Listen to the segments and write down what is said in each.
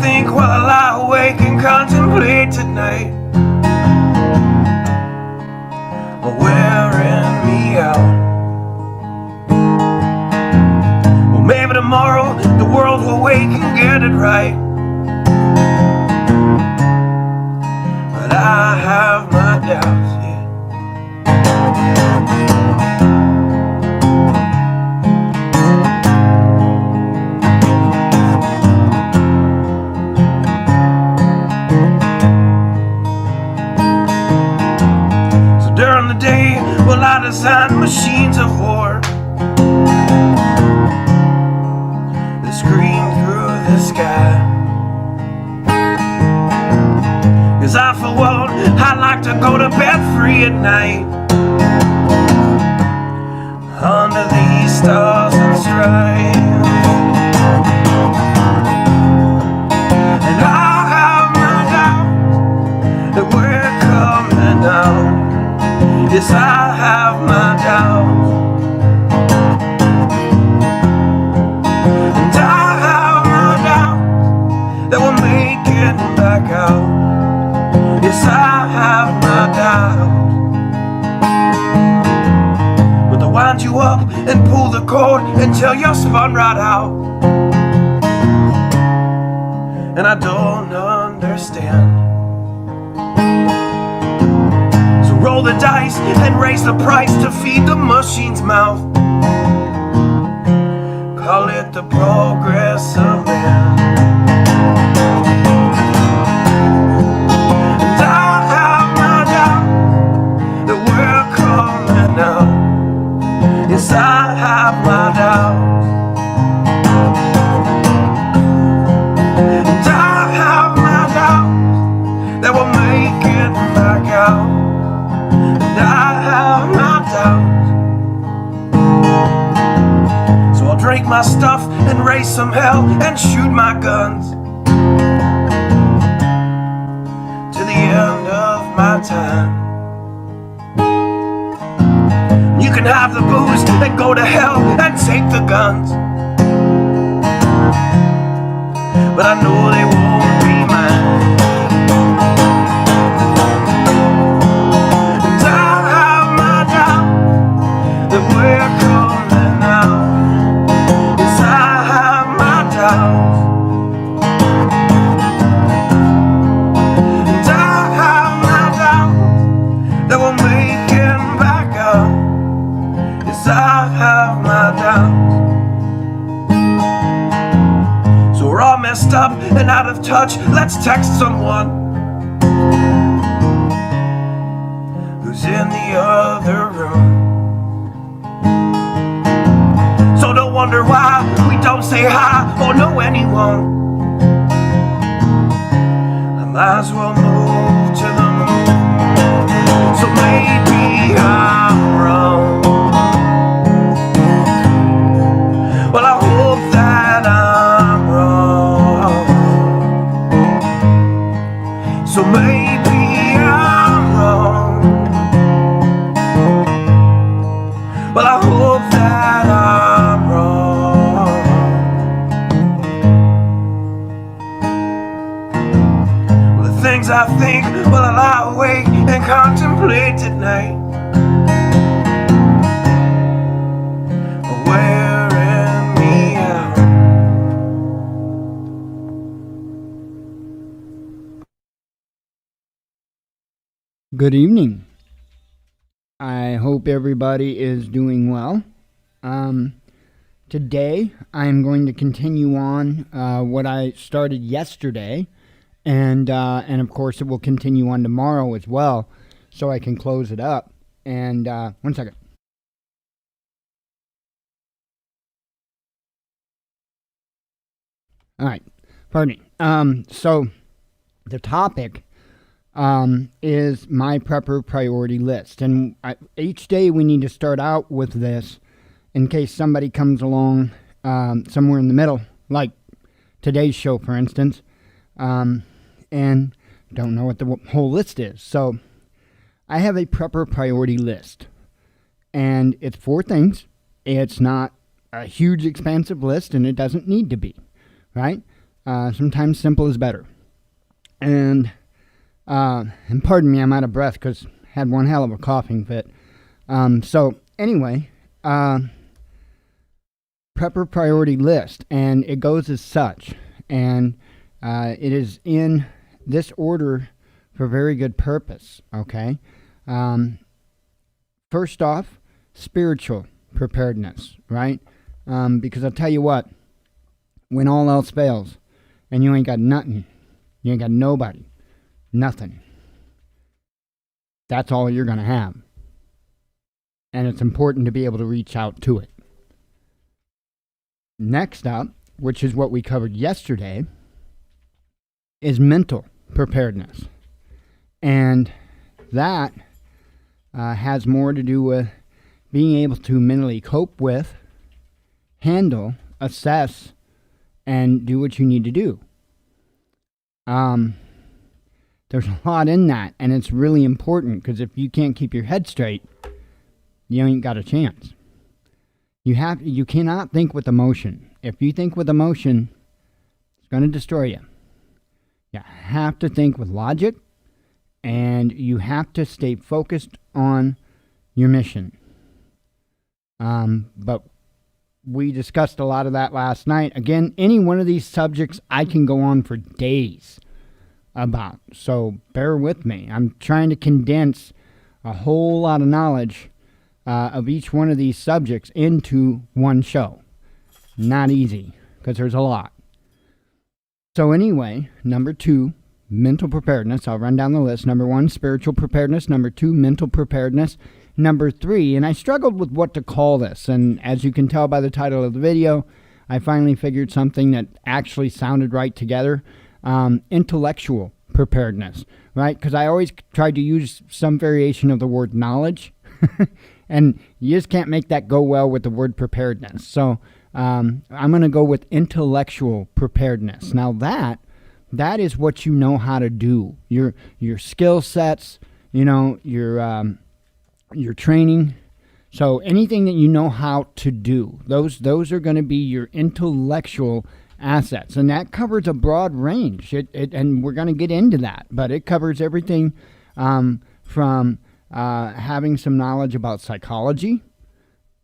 think while I lie awake and contemplate tonight, wearing me out. Well, maybe tomorrow the world will wake and get it right, but I have my doubts, yeah. So during the day, well, I design machines of war that scream through the sky. 'Cause I, for one, I like to go to bed free at night, under these stars and stripes. And I have my doubts that we're coming out. Yes, I have my doubts. And I have my doubts that we're making back out. Yes, I have my doubts. But they'll wind you up and pull the cord until you're spun right out. And I don't understand. So roll the dice and raise the price to feed the machine's mouth. Call it the progress of man. Yes, I have my doubts. And I have my doubts that we'll make it back out. And I have my doubts. So I'll drink my stuff and raise some hell and shoot my guns to the end of my time. You can have the booze and go to hell and take the guns, but I know they won't be mine. And I have my doubts that we're coming out. Yes, I have my doubts. And I have my doubts that we're making back out. Yes, I have my doubts. So we're all messed up and out of touch. Let's text someone who's in the other room. So don't wonder why we don't say hi or know anyone. I might as well move to the moon. So maybe I'm wrong. Well, I hope that I'm wrong. So maybe I'm wrong. Well, I hope that I'm wrong. Well, the things I think, well, I lie awake and contemplate at night. Good evening. I hope everybody is doing well. Today I'm going to continue on what I started yesterday, and of course it will continue on tomorrow as well, so I can close it up. And one second. All right, pardon me. So the topic is my prepper priority list. And each day we need to start out with this in case somebody comes along somewhere in the middle, like today's show, for instance, and don't know what the whole list is. So I have a prepper priority list, and it's 4 things. It's not a huge, expansive list, and it doesn't need to be, right? Sometimes simple is better. And pardon me, I'm out of breath because I had one hell of a coughing fit. So anyway, prepper priority list, and it goes as such. And it is in this order for very good purpose, okay? First off, spiritual preparedness, right? Because I'll tell you what, when all else fails and you ain't got nothing, you ain't got nobody, nothing, that's all you're going to have. And it's important to be able to reach out to it. Next up, which is what we covered yesterday, is mental preparedness. And that has more to do with being able to mentally cope with, handle, assess, and do what you need to do. There's a lot in that, and it's really important because if you can't keep your head straight, you ain't got a chance. You cannot think with emotion. If you think with emotion, it's going to destroy you. You have to think with logic, and you have to stay focused on your mission. But we discussed a lot of that last night. Again, any one of these subjects I can go on for days about, so bear with me. I'm trying to condense a whole lot of knowledge of each one of these subjects into one show. Not easy, because there's a lot. So anyway, number 2, mental preparedness. I'll run down the list. Number 1, spiritual preparedness. Number 2, mental preparedness. Number 3, and I struggled with what to call this, and as you can tell by the title of the video, I finally figured something that actually sounded right together. Intellectual preparedness, right? Because I always tried to use some variation of the word knowledge, and you just can't make that go well with the word preparedness. So I'm going to go with intellectual preparedness. Now that is what you know how to do. Your skill sets, your training. So anything that you know how to do, those are going to be your intellectual assets, and that covers a broad range. And we're going to get into that, but it covers everything from having some knowledge about psychology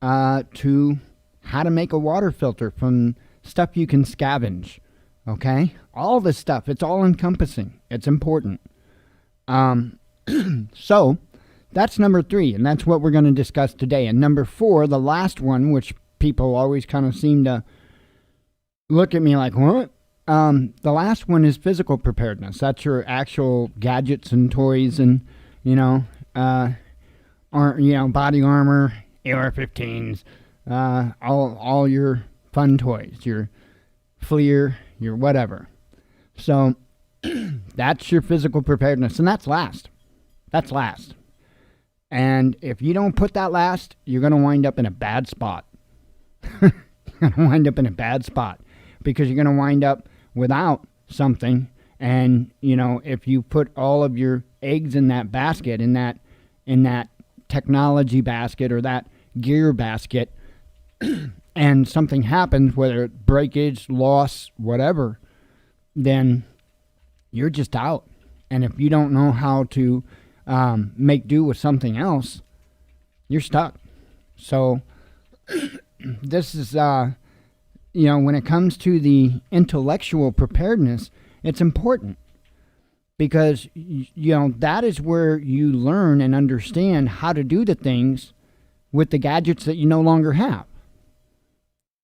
to how to make a water filter from stuff you can scavenge. Okay, all this stuff, it's all encompassing. It's important. So that's number 3, and that's what we're going to discuss today. And number 4, the last one, which people always kind of seem to look at me like, what? The last one is physical preparedness. That's your actual gadgets and toys and, body armor, AR-15s, all your fun toys, your FLIR, your whatever. So that's your physical preparedness, and that's last. That's last. And if you don't put that last, you're going to wind up in a bad spot. You're going to wind up in a bad spot because you're going to wind up without something. And, if you put all of your eggs in that basket, in that technology basket or that gear basket, and something happens, whether it's breakage, loss, whatever, then you're just out. And if you don't know how to make do with something else, you're stuck. So this is, when it comes to the intellectual preparedness, it's important because, that is where you learn and understand how to do the things with the gadgets that you no longer have.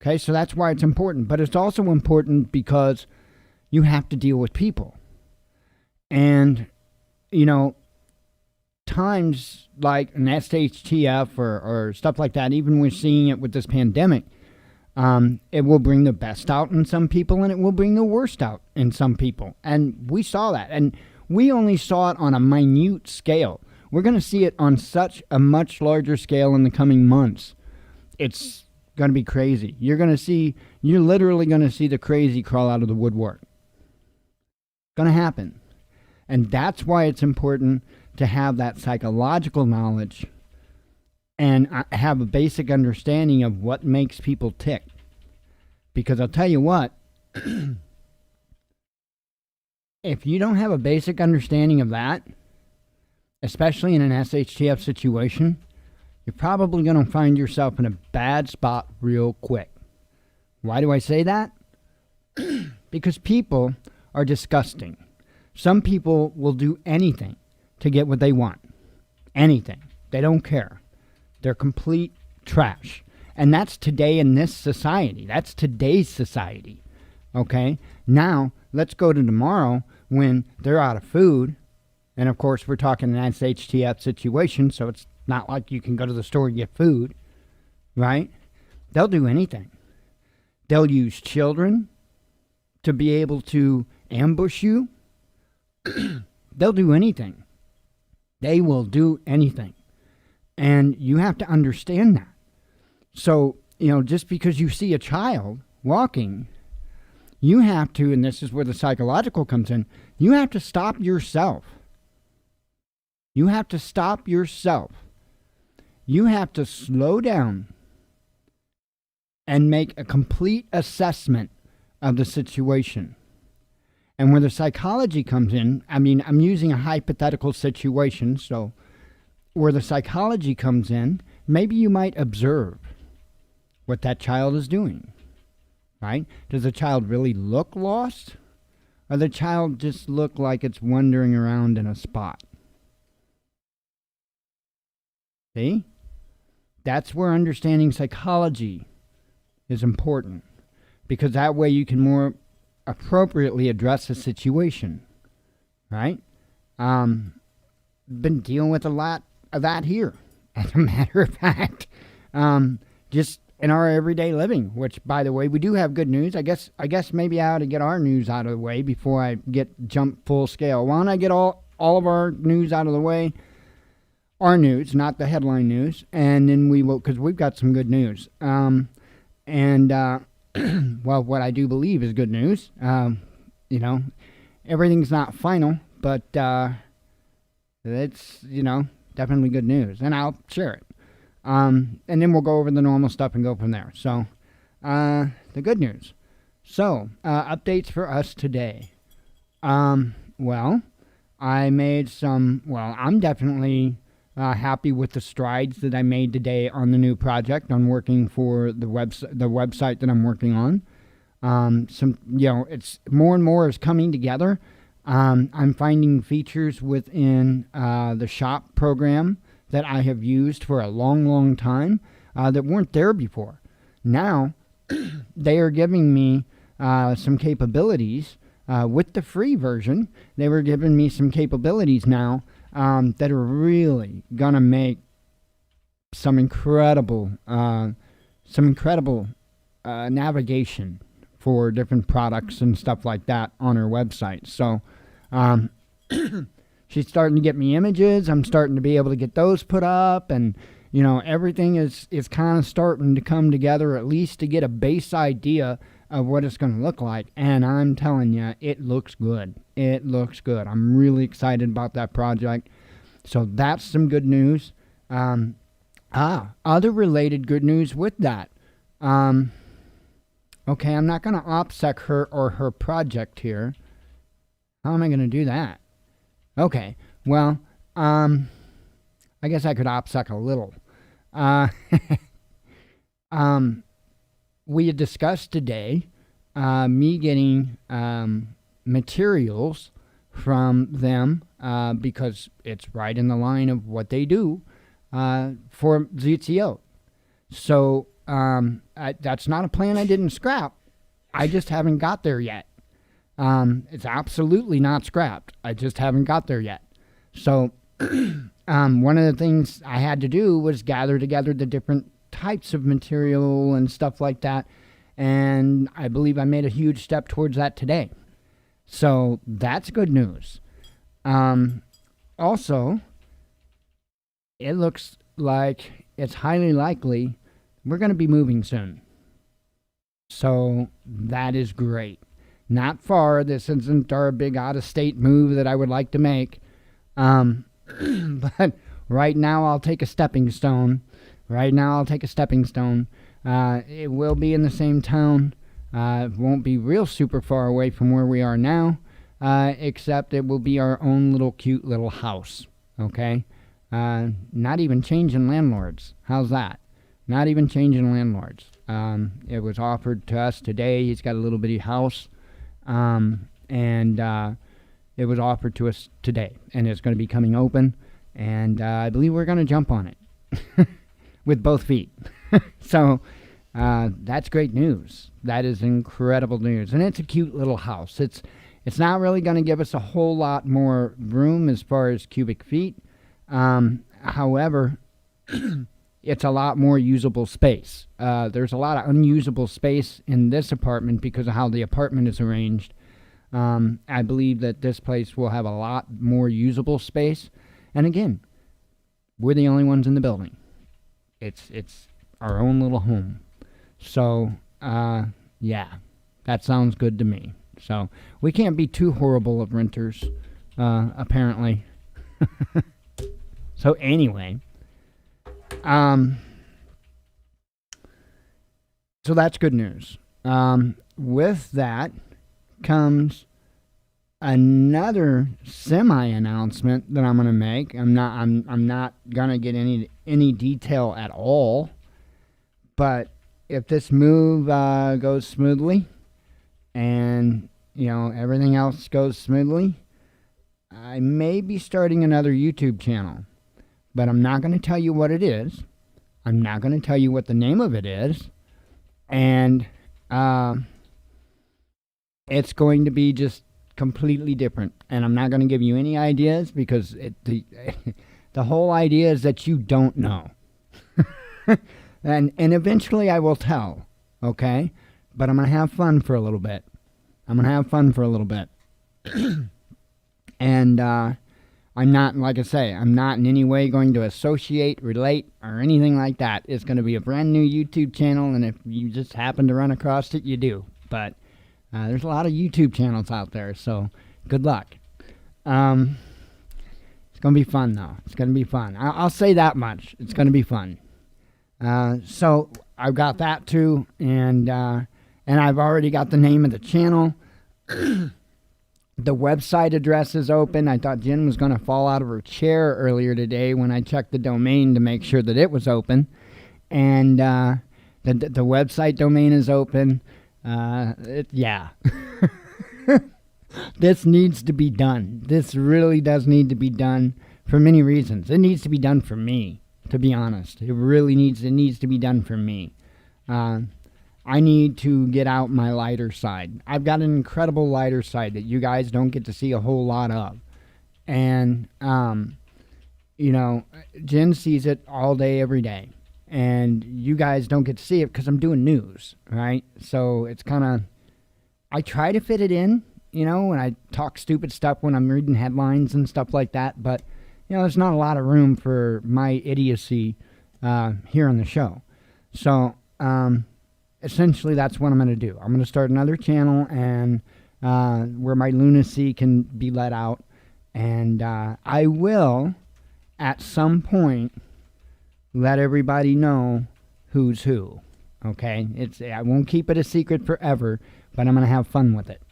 Okay, so that's why it's important. But it's also important because you have to deal with people. And, times like an SHTF or stuff like that, even we're seeing it with this pandemic, it will bring the best out in some people and it will bring the worst out in some people. And we saw that. And we only saw it on a minute scale. We're going to see it on such a much larger scale in the coming months. It's going to be crazy. You're literally going to see the crazy crawl out of the woodwork. It's going to happen. And that's why it's important to have that psychological knowledge and have a basic understanding of what makes people tick. Because I'll tell you what, If you don't have a basic understanding of that, especially in an SHTF situation, you're probably going to find yourself in a bad spot real quick. Why do I say that? Because people are disgusting. Some people will do anything to get what they want. Anything. They don't care. They're complete trash. And that's today in this society. That's today's society. Okay? Now, let's go to tomorrow when they're out of food. And of course, we're talking an SHTF situation, so it's not like you can go to the store and get food. Right? They'll do anything. They'll use children to be able to ambush you. They'll do anything. They will do anything. And you have to understand that. So, just because you see a child walking, you have to, and this is where the psychological comes in, you have to stop yourself. You have to stop yourself. You have to slow down and make a complete assessment of the situation. And where the psychology comes in, I'm using a hypothetical situation, so where the psychology comes in, maybe you might observe what that child is doing, right? Does the child really look lost? Or the child just look like it's wandering around in a spot? See? That's where understanding psychology is important, because that way you can more appropriately address the situation, right? Been dealing with a lot of that here, as a matter of fact, just in our everyday living, which, by the way, we do have good news. I guess maybe I ought to get our news out of the way before I jump full scale. Why don't I get all of our news out of the way? Our news, not the headline news, and then we will, because we've got some good news. Well, what I do believe is good news. Everything's not final, but it's, definitely good news, and I'll share it. And then we'll go over the normal stuff and go from there. So, the good news. So, updates for us today. Well, I'm definitely happy with the strides that I made today on the new project, on working for the website that I'm working on. It's more and more is coming together. I'm finding features within the shop program that I have used for a long, long time that weren't there before. Now, they are giving me some capabilities with the free version. They were giving me some capabilities now that are really going to make some incredible navigation for different products and stuff like that on her website. So she's starting to get me images. I'm starting to be able to get those put up, and everything is kind of starting to come together, at least to get a base idea of what it's going to look like. And I'm telling you, it looks good. It looks good. I'm really excited about that project. So that's some good news. Other related good news with that. Okay, I'm not going to OPSEC her or her project here. How am I going to do that? Okay, well, I guess I could OPSEC a little. We had discussed today me getting materials from them because it's right in the line of what they do for ZTO. So that's not a plan I didn't scrap. I just haven't got there yet. It's absolutely not scrapped. I just haven't got there yet. So one of the things I had to do was gather together the different types of material and stuff like that. And I believe I made a huge step towards that today. So that's good news. Also, it looks like it's highly likely we're going to be moving soon. So that is great. Not far. This isn't our big out-of-state move that I would like to make. But right now I'll take a stepping stone. It will be in the same town. It won't be real super far away from where we are now. except it will be our own little cute little house, okay? Not even changing landlords. How's that? Not even changing landlords. It was offered to us today. He's got a little bitty house, and it was offered to us today, and it's going to be coming open, and I believe we're going to jump on it with both feet. So that's great news. That is incredible news, and it's a cute little house. It's not really going to give us a whole lot more room as far as cubic feet. However, it's a lot more usable space. There's a lot of unusable space in this apartment because of how the apartment is arranged. I believe that this place will have a lot more usable space. And again, we're the only ones in the building. It's our own little home. So, yeah, that sounds good to me. So we can't be too horrible of renters, apparently. So anyway, so that's good news. With that comes another semi-announcement that I'm going to make. I'm not going to get any detail at all, but if this move goes smoothly and everything else goes smoothly, I may be starting another YouTube channel. But I'm not going to tell you what it is. I'm not going to tell you what the name of it is. And it's going to be just completely different. And I'm not going to give you any ideas because the whole idea is that you don't know. and eventually I will tell, okay? But I'm going to have fun for a little bit. And I'm not, like I say, I'm not in any way going to associate, relate, or anything like that. It's going to be a brand new YouTube channel, and if you just happen to run across it, you do. But there's a lot of YouTube channels out there, so good luck. It's going to be fun, though. It's going to be fun. I'll say that much. It's going to be fun. So I've got that, too, and I've already got the name of the channel. The website address is open. I thought Jen was going to fall out of her chair earlier today when I checked the domain to make sure that it was open. And the website domain is open. Yeah. This needs to be done. This really does need to be done for many reasons. It needs to be done for me, to be honest. It needs to be done for me. I need to get out my lighter side. I've got an incredible lighter side that you guys don't get to see a whole lot of. And, Jen sees it all day, every day. And you guys don't get to see it because I'm doing news, right? So it's kind of, I try to fit it in, when I talk stupid stuff when I'm reading headlines and stuff like that. But, there's not a lot of room for my idiocy here on the show. So, essentially, that's what I'm going to do. I'm going to start another channel and where my lunacy can be let out. And I will, at some point, let everybody know who's who. Okay? I won't keep it a secret forever, but I'm going to have fun with it.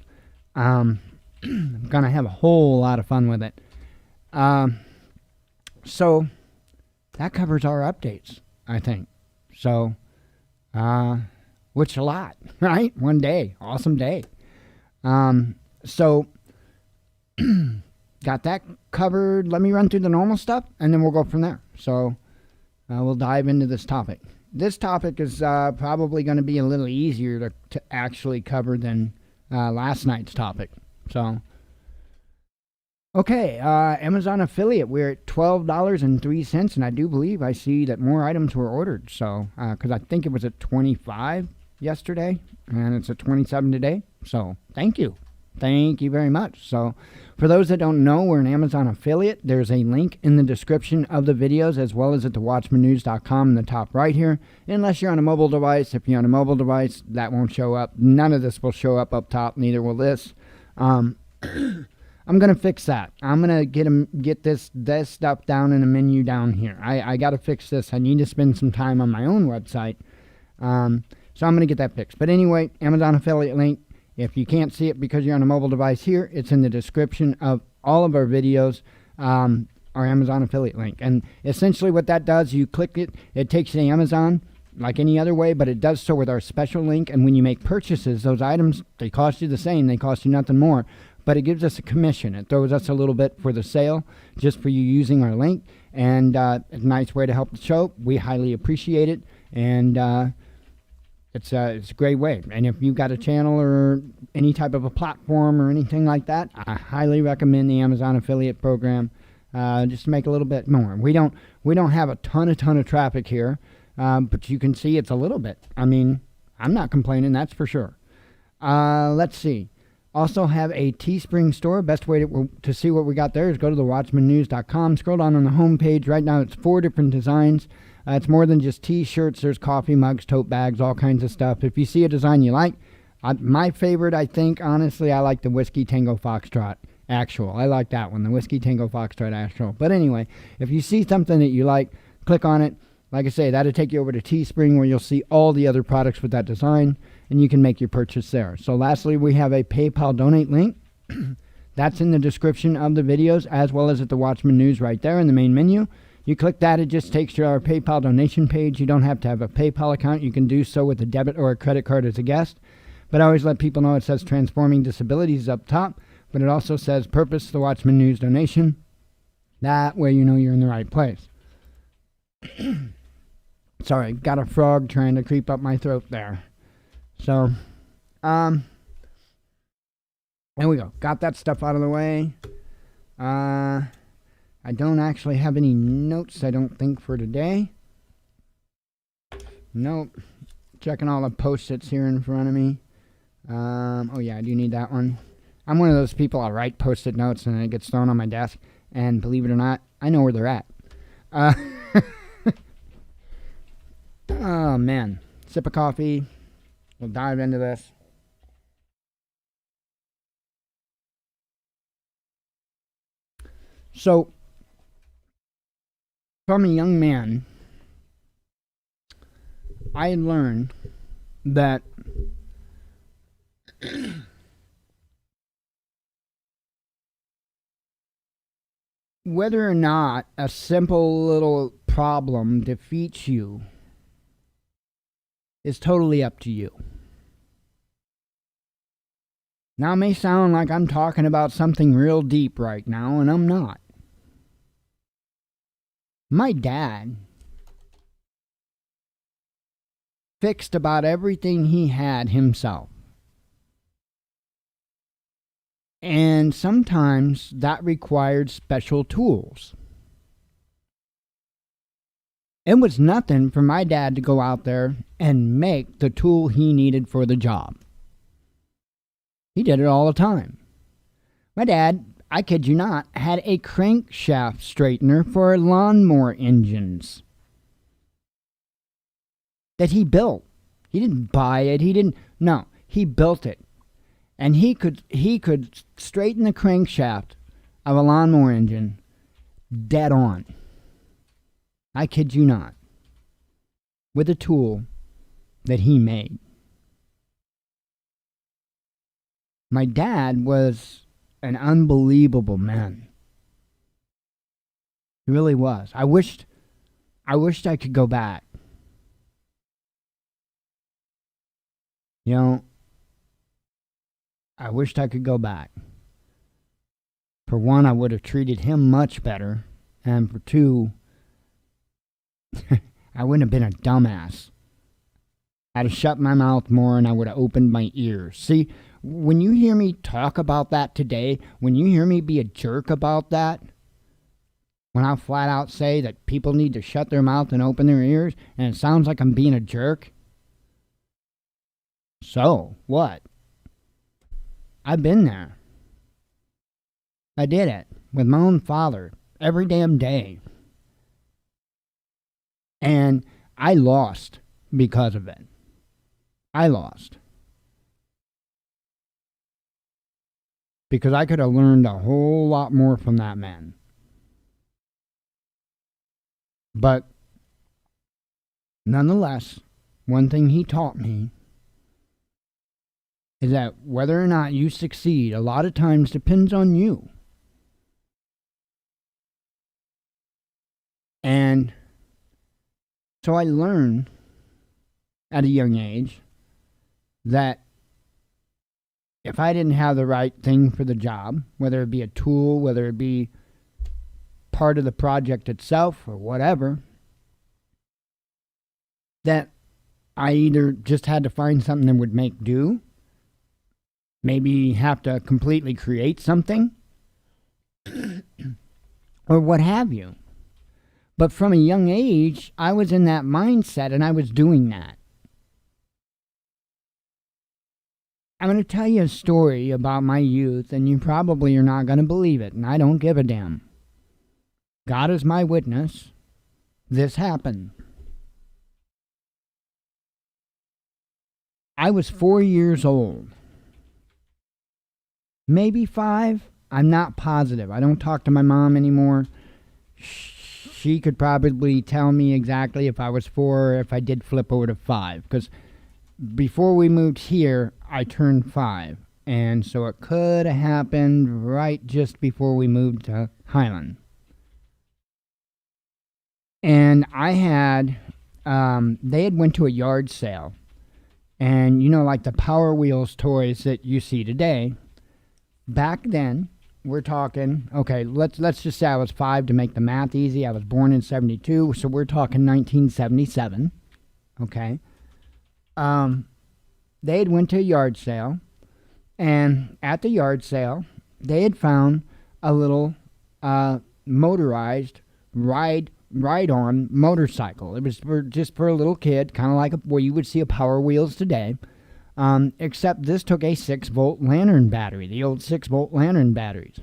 I'm going to have a whole lot of fun with it. So, that covers our updates, I think. So, which a lot, right? One day. Awesome day. So, got that covered. Let me run through the normal stuff, and then we'll go from there. So, we'll dive into this topic. This topic is probably going to be a little easier to actually cover than last night's topic. So, okay, Amazon affiliate. We're at $12.03, and I do believe I see that more items were ordered. So, because I think it was at 25 yesterday, and it's at 27 today. So, thank you. Thank you very much. So, for those that don't know, we're an Amazon affiliate. There's a link in the description of the videos as well as at the watchmannews.com in the top right here. Unless you're on a mobile device. If you're on a mobile device, that won't show up. None of this will show up top. Neither will this. I'm going to fix that. I'm going to get this stuff down in a menu down here. I got to fix this. I need to spend some time on my own website. So I'm going to get that fixed. But anyway, Amazon affiliate link If you can't see it because you're on a mobile device here, it's in the description of all of our videos, our Amazon affiliate link. And essentially what that does, you click it, it takes you to Amazon like any other way, but it does so with our special link. And when you make purchases, those items, they cost you the same. They cost you nothing more. But it gives us a commission. It throws us a little bit for the sale just for you using our link. And it's a nice way to help the show. We highly appreciate it. And it's a great way. And if you've got a channel or any type of a platform or anything like that, I highly recommend the Amazon affiliate program. Just to make a little bit more. We don't have a ton of traffic here, but you can see it's a little bit. I mean, I'm not complaining, that's for sure. Let's see. Also have a Teespring store. Best way to see what we got there is go to the watchmannews.com. Scroll down on the home page. Right now it's 4 different designs. It's more than just t-shirts. There's coffee mugs, tote bags, all kinds of stuff. If you see a design you like, my favorite, I think, honestly, I like the Whiskey Tango Foxtrot actual. I like that one, the Whiskey Tango Foxtrot actual. But anyway, if you see something that you like, click on it. Like I say, that'll take you over to Teespring where you'll see all the other products with that design, and you can make your purchase there. So lastly, we have a PayPal donate link. That's in the description of the videos, as well as at the Watchman News right there in the main menu. You click that, it just takes you to our PayPal donation page. You don't have to have a PayPal account. You can do so with a debit or a credit card as a guest. But I always let people know it says Transforming Disabilities up top, but it also says Purpose, the Watchman News donation. That way you know you're in the right place. Sorry, got a frog trying to creep up my throat there. So, there we go. Got that stuff out of the way. I don't actually have any notes, I don't think, for today. Nope. Checking all the post-its here in front of me. Oh yeah, I do need that one. I'm one of those people, I write post-it notes and it gets thrown on my desk. And believe it or not, I know where they're at. Oh man. Sip of coffee. We'll dive into this. So, from a young man, I learned that whether or not a simple little problem defeats you is totally up to you. Now, it may sound like I'm talking about something real deep right now, and I'm not. My dad fixed about everything he had himself. And sometimes that required special tools. It was nothing for my dad to go out there and make the tool he needed for the job. He did it all the time. My dad, I kid you not, had a crankshaft straightener for lawnmower engines that he built. He didn't buy it. He built it. And he could straighten the crankshaft of a lawnmower engine dead on. I kid you not. With a tool that he made. My dad was an unbelievable man. He really was. I wished I could go back. You know, I wished I could go back. For one, I would have treated him much better. And for two, I wouldn't have been a dumbass. I'd have shut my mouth more and I would have opened my ears. See, when you hear me talk about that today, when you hear me be a jerk about that, when I flat out say that people need to shut their mouth and open their ears, and it sounds like I'm being a jerk, so what? I've been there. I did it with my own father every damn day. And I lost because of it. I lost. Because I could have learned a whole lot more from that man. But nonetheless, one thing he taught me is that whether or not you succeed a lot of times depends on you. And so I learned at a young age that if I didn't have the right thing for the job, whether it be a tool, whether it be part of the project itself or whatever, that I either just had to find something that would make do, maybe have to completely create something, or what have you. But from a young age, I was in that mindset and I was doing that. I'm going to tell you a story about my youth, and you probably are not going to believe it, and I don't give a damn. God is my witness. This happened. I was 4 years old. Maybe 5. I'm not positive. I don't talk to my mom anymore. She could probably tell me exactly if I was 4 or if I did flip over to 5. Because before we moved here, I turned 5. And so it could have happened right just before we moved to Highland. And I had, they had went to a yard sale. And, you know, like the Power Wheels toys that you see today, back then, we're talking, okay, let's just say I was 5 to make the math easy. I was born in 72, so we're talking 1977, okay? They had went to a yard sale, and at the yard sale, they had found a little motorized ride-on motorcycle. It was just for a little kid, kind of like where you would see a Power Wheels today, except this took a 6-volt lantern battery, the old 6-volt lantern batteries.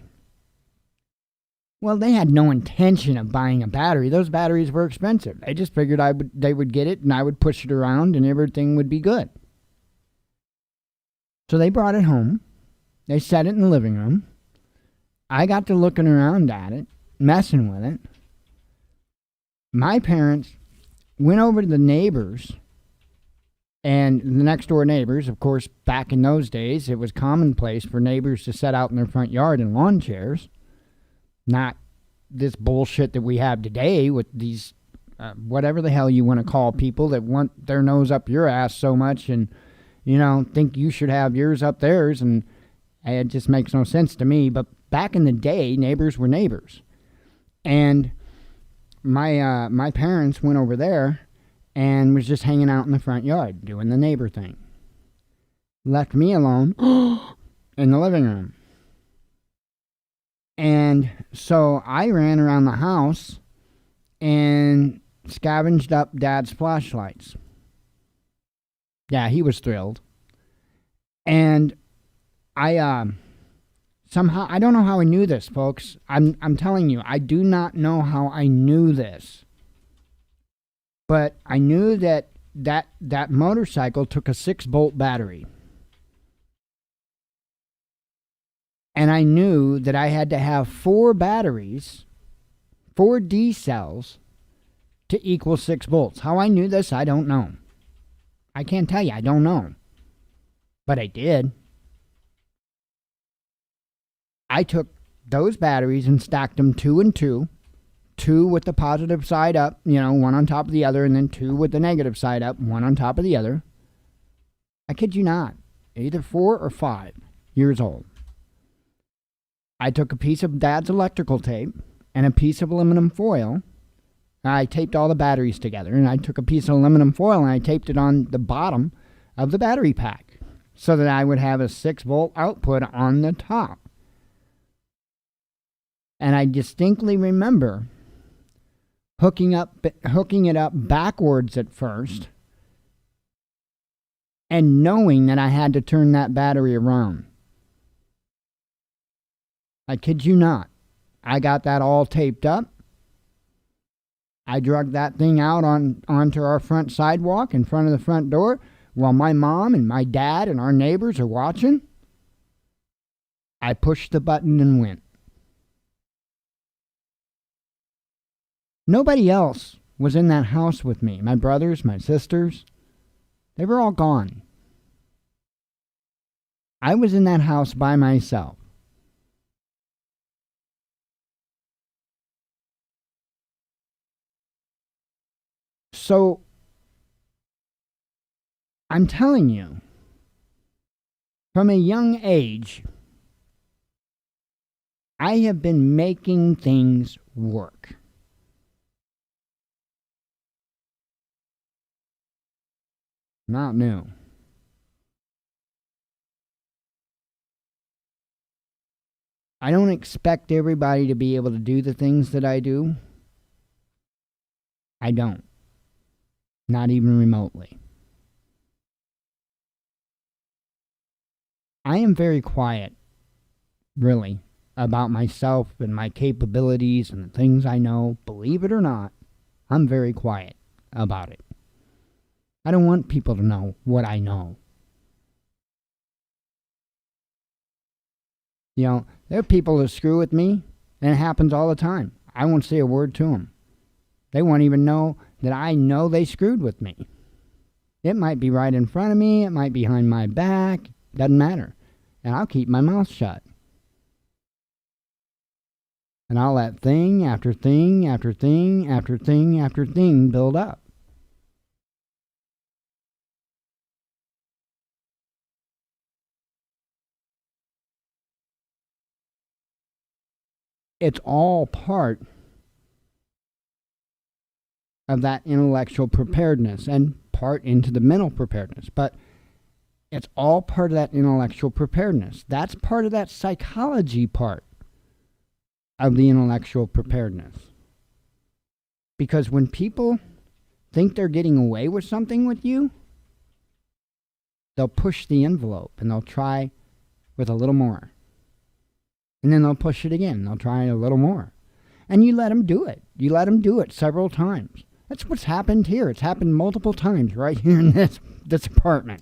Well, they had no intention of buying a battery. Those batteries were expensive. They just figured they would get it, and I would push it around, and everything would be good. So they brought it home. They set it in the living room. I got to looking around at it, messing with it. My parents went over to the neighbors, and the next door neighbors, of course, back in those days, it was commonplace for neighbors to set out in their front yard in lawn chairs. Not this bullshit that we have today with these, whatever the hell you want to call people that want their nose up your ass so much and, you know, think you should have yours up theirs. And it just makes no sense to me. But back in the day, neighbors were neighbors. And my parents went over there and was just hanging out in the front yard doing the neighbor thing. Left me alone in the living room. And so I ran around the house and scavenged up Dad's flashlights. Yeah, he was thrilled. And I somehow, I don't know how I knew this, folks. I'm telling you, I do not know how I knew this. But I knew that motorcycle took a 6-volt battery. And I knew that I had to have 4 batteries, 4 D cells, to equal 6 volts. How I knew this, I don't know. I can't tell you, I don't know. But I did. I took those batteries and stacked them 2 and 2. 2 with the positive side up, you know, one on top of the other, and then 2 with the negative side up, one on top of the other. I kid you not. Either 4 or 5 years old. I took a piece of Dad's electrical tape and a piece of aluminum foil. I taped all the batteries together, and I took a piece of aluminum foil and I taped it on the bottom of the battery pack so that I would have a 6-volt output on the top. And I distinctly remember hooking it up backwards at first and knowing that I had to turn that battery around. I kid you not. I got that all taped up. I dragged that thing out onto our front sidewalk in front of the front door while my mom and my dad and our neighbors are watching. I pushed the button and went. Nobody else was in that house with me. My brothers, my sisters, they were all gone. I was in that house by myself. So I'm telling you, from a young age, I have been making things work. Not new. I don't expect everybody to be able to do the things that I do. I don't. Not even remotely. I am very quiet, really, about myself and my capabilities and the things I know. Believe it or not, I'm very quiet about it. I don't want people to know what I know. You know, there are people that screw with me, and it happens all the time. I won't say a word to them. They won't even know that I know they screwed with me. It might be right in front of me, it might be behind my back, doesn't matter. And I'll keep my mouth shut. And I'll let thing after thing after thing after thing after thing build up. It's all part of that intellectual preparedness and part into the mental preparedness. But it's all part of that intellectual preparedness. That's part of that psychology part of the intellectual preparedness. Because when people think they're getting away with something with you, they'll push the envelope and they'll try with a little more. And then they'll push it again. They'll try a little more. And you let them do it. You let them do it several times. That's what's happened here. It's happened multiple times right here in this apartment.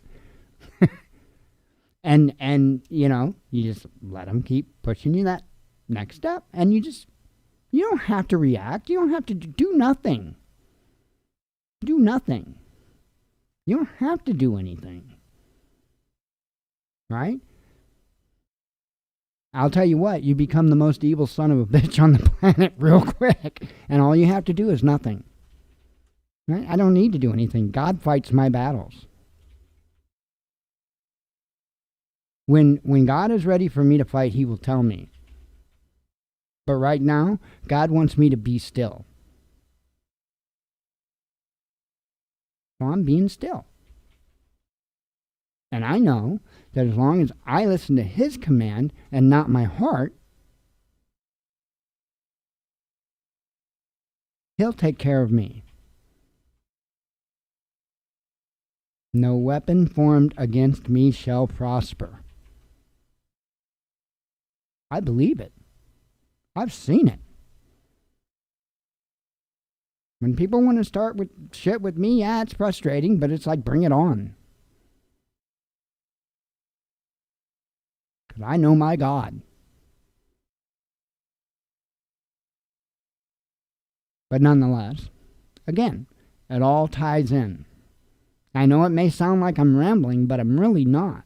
and you know, you just let them keep pushing you that next step. And you don't have to react. You don't have to do nothing. Do nothing. You don't have to do anything. Right? I'll tell you what, you become the most evil son of a bitch on the planet real quick. And all you have to do is nothing. Right? I don't need to do anything. God fights my battles. When God is ready for me to fight, he will tell me. But right now, God wants me to be still. So I'm being still. And I know that as long as I listen to his command and not my heart, he'll take care of me. No weapon formed against me shall prosper. I believe it. I've seen it. When people want to start with shit with me, yeah, it's frustrating, but it's like, bring it on. Because I know my God. But nonetheless, again, it all ties in. I know it may sound like I'm rambling, but I'm really not.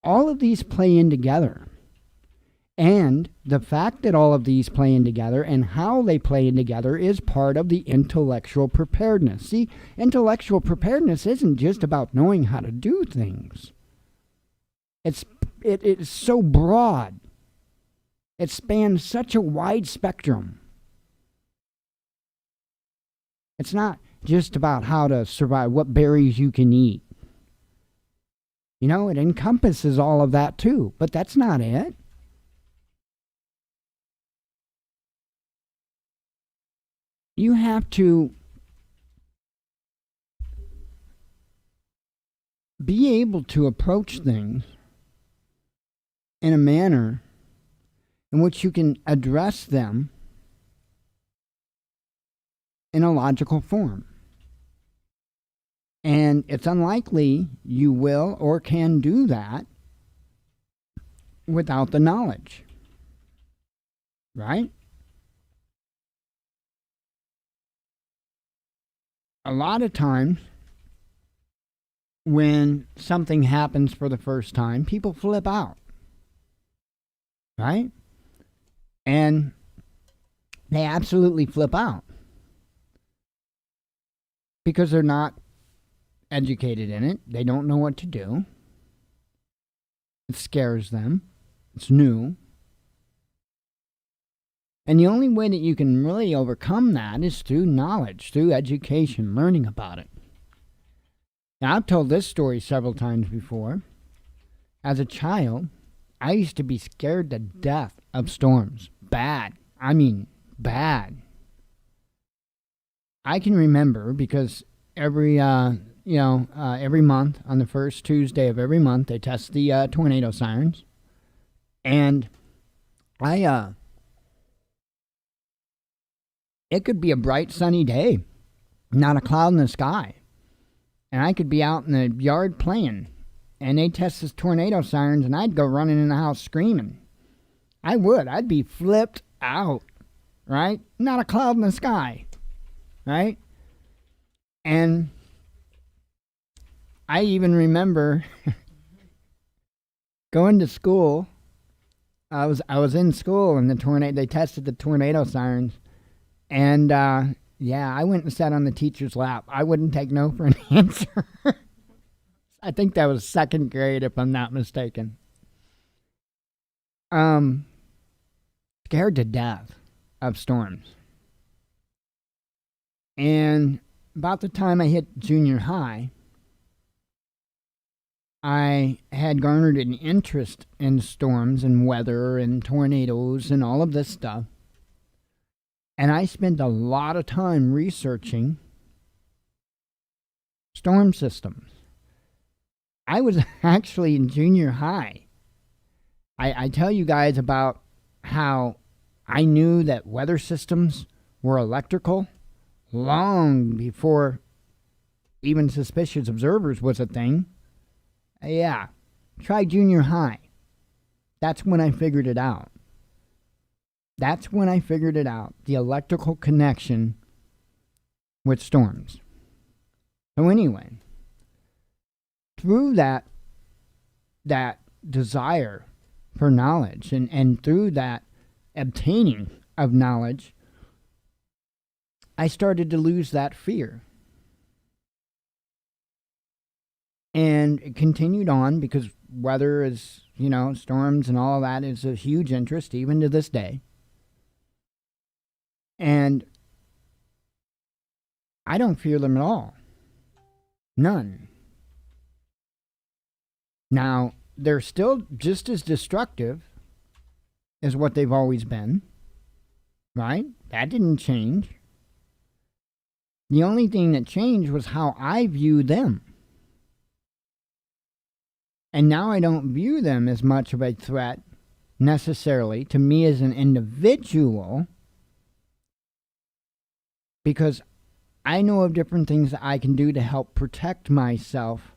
All of these play in together. And the fact that all of these play in together and how they play in together is part of the intellectual preparedness. See, intellectual preparedness isn't just about knowing how to do things. It's so broad. It spans such a wide spectrum. It's not just about how to survive, what berries you can eat. You know, it encompasses all of that too, but that's not it. You have to be able to approach things in a manner in which you can address them in a logical form. And it's unlikely you will or can do that without the knowledge. Right? A lot of times, when something happens for the first time, people flip out, right? And they absolutely flip out because they're not educated in it. They don't know what to do. It scares them. It's new. And the only way that you can really overcome that is through knowledge, through education, learning about it. Now, I've told this story several times before. As a child, I used to be scared to death of storms. Bad. I mean, bad. I can remember because every month, on the first Tuesday of every month, they test the tornado sirens. And it could be a bright sunny day, not a cloud in the sky. And I could be out in the yard playing, and they test this tornado sirens, and I'd go running in the house screaming. I would. I'd be flipped out, right? Not a cloud in the sky, right? And I even remember going to school. I was in school, and they tested the tornado sirens, and I went and sat on the teacher's lap. I wouldn't take no for an answer. I think that was second grade, if I'm not mistaken. Scared to death of storms. And about the time I hit junior high, I had garnered an interest in storms and weather and tornadoes and all of this stuff. And I spent a lot of time researching storm systems. I was actually in junior high. I tell you guys about how I knew that weather systems were electrical long before even suspicious observers was a thing. Yeah, try junior high. That's when I figured it out. The electrical connection with storms. So anyway, through that desire for knowledge and through that obtaining of knowledge, I started to lose that fear. And it continued on because weather is, storms and all of that is a huge interest even to this day. And I don't fear them at all. None. Now, they're still just as destructive as what they've always been, right? That didn't change. The only thing that changed was how I view them. And now I don't view them as much of a threat necessarily to me as an individual, because I know of different things that I can do to help protect myself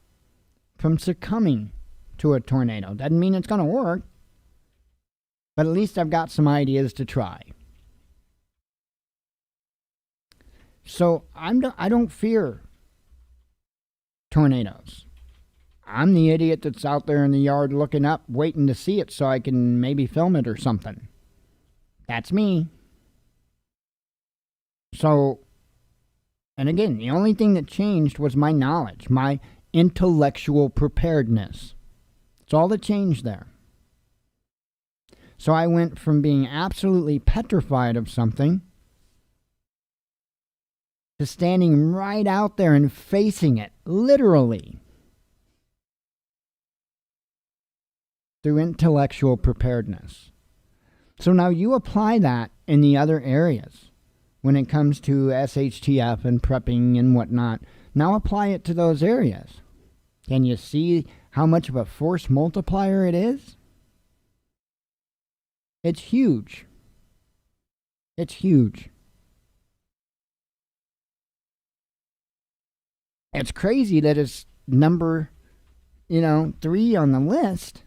from succumbing to a tornado. Doesn't mean it's going to work, but at least I've got some ideas to try. So I don't fear tornadoes. I'm the idiot that's out there in the yard looking up, waiting to see it so I can maybe film it or something. That's me. So, and again, the only thing that changed was my knowledge, my intellectual preparedness. It's all that changed there. So I went from being absolutely petrified of something to standing right out there and facing it, literally, through intellectual preparedness. So now you apply that in the other areas when it comes to SHTF and prepping and whatnot. Now apply it to those areas. Can you see how much of a force multiplier it is? It's huge. It's huge. It's crazy that it's number, 3 on the list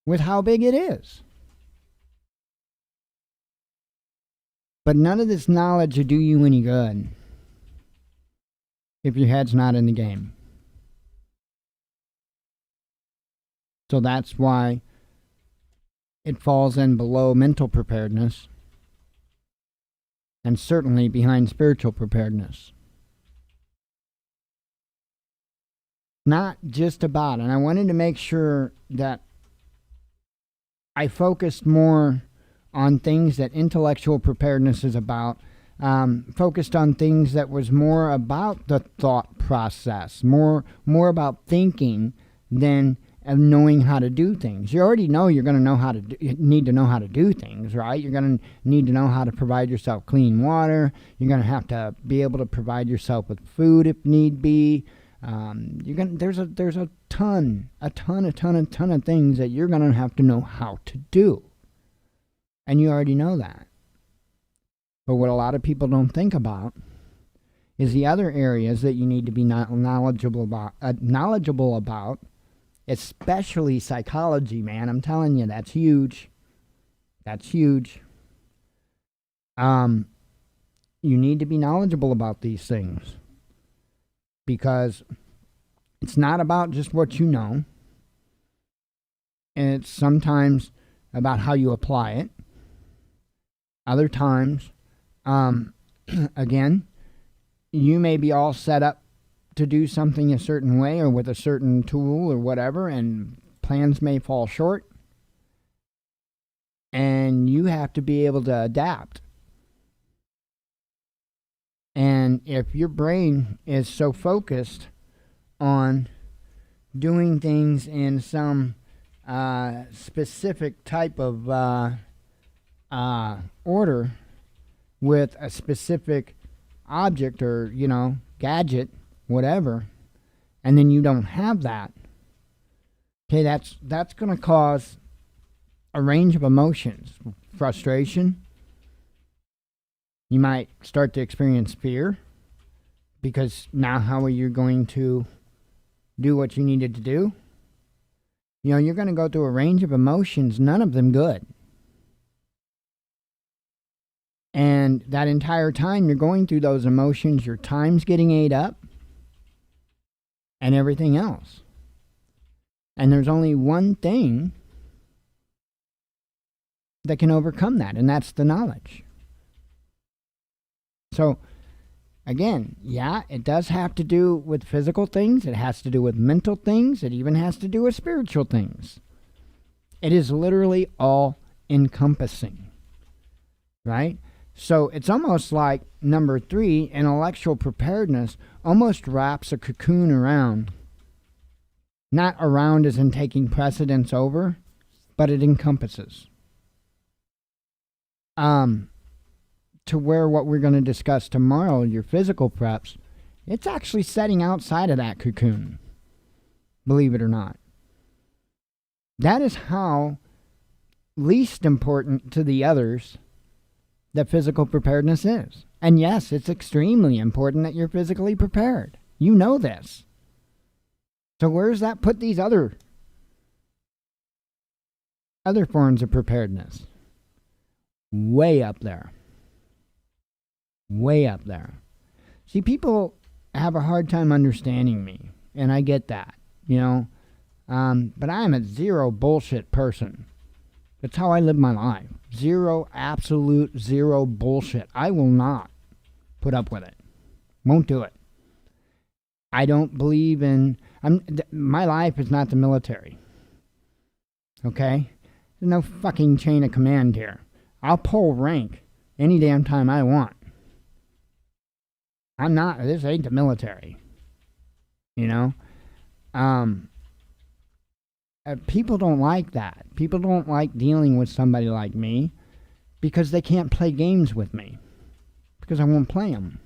with how big it is. But none of this knowledge will do you any good if your head's not in the game. So that's why it falls in below mental preparedness and certainly behind spiritual preparedness. Not just about, and I wanted to make sure that I focused more on things that intellectual preparedness is about, focused on things that was more about the thought process, more about thinking than knowing how to do things. You already know you're going to know how to need to know how to do things, right? You're going to need to know how to provide yourself clean water. You're going to have to be able to provide yourself with food if need be. There's a ton of things that you're going to have to know how to do. And you already know that. But what a lot of people don't think about is the other areas that you need to be knowledgeable about, especially psychology, man. I'm telling you, that's huge. That's huge. You need to be knowledgeable about these things because it's not about just what you know. And it's sometimes about how you apply it. Other times, again, you may be all set up to do something a certain way or with a certain tool or whatever, and plans may fall short. And you have to be able to adapt. And if your brain is so focused on doing things in some specific type of order with a specific object or, gadget, whatever, and then you don't have that, okay, that's going to cause a range of emotions. Frustration. You might start to experience fear because now how are you going to do what you needed to do? You're going to go through a range of emotions, none of them good. And that entire time you're going through those emotions, your time's getting ate up and everything else. And there's only one thing that can overcome that, and that's the knowledge. So, again, yeah, it does have to do with physical things. It has to do with mental things. It even has to do with spiritual things. It is literally all encompassing, right? So it's almost like number 3, intellectual preparedness almost wraps a cocoon around. Not around as in taking precedence over, but it encompasses. To where what we're going to discuss tomorrow, your physical preps, it's actually setting outside of that cocoon. Believe it or not. That is how least important to the others that physical preparedness is. And yes, it's extremely important that you're physically prepared. You know this. So where does that put these other forms of preparedness? Way up there. Way up there. See, people have a hard time understanding me, and I get that, but I am a zero bullshit person. That's how I live my life. Zero, absolute zero bullshit. I will not put up with it. Won't do it. I don't believe in... my life is not the military. Okay? There's no fucking chain of command here. I'll pull rank any damn time I want. This ain't the military. People don't like that. People don't like dealing with somebody like me because they can't play games with me. Because I won't play them.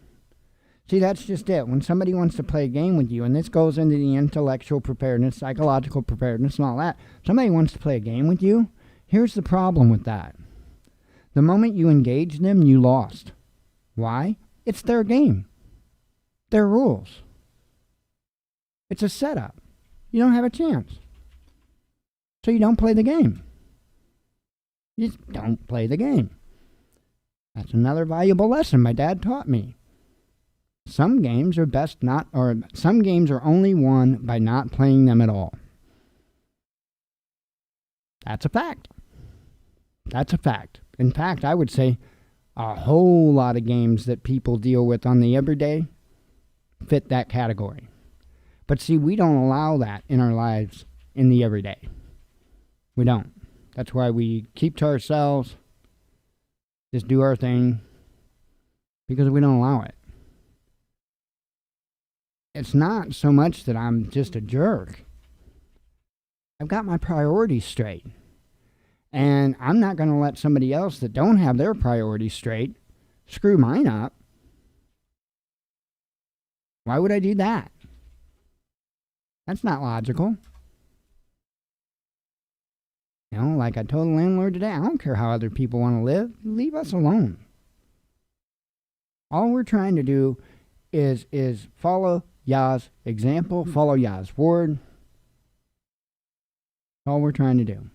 See, that's just it. When somebody wants to play a game with you, and this goes into the intellectual preparedness, psychological preparedness, and all that. Somebody wants to play a game with you. Here's the problem with that. The moment you engage them, you lost. Why? It's their game. Their rules. It's a setup. You don't have a chance. So you don't play the game. You just don't play the game. That's another valuable lesson my dad taught me. Some games are some games are only won by not playing them at all. That's a fact. That's a fact. In fact, I would say a whole lot of games that people deal with on the everyday fit that category. But see, we don't allow that in our lives in the everyday. We don't. That's why we keep to ourselves, just do our thing, because we don't allow it. It's not so much that I'm just a jerk. I've got my priorities straight. And I'm not going to let somebody else that don't have their priorities straight screw mine up. Why would I do that? That's not logical. You know, like I told the landlord today, I don't care how other people want to live. Leave us alone. All we're trying to do is follow Yah's example, follow Yah's word. That's all we're trying to do.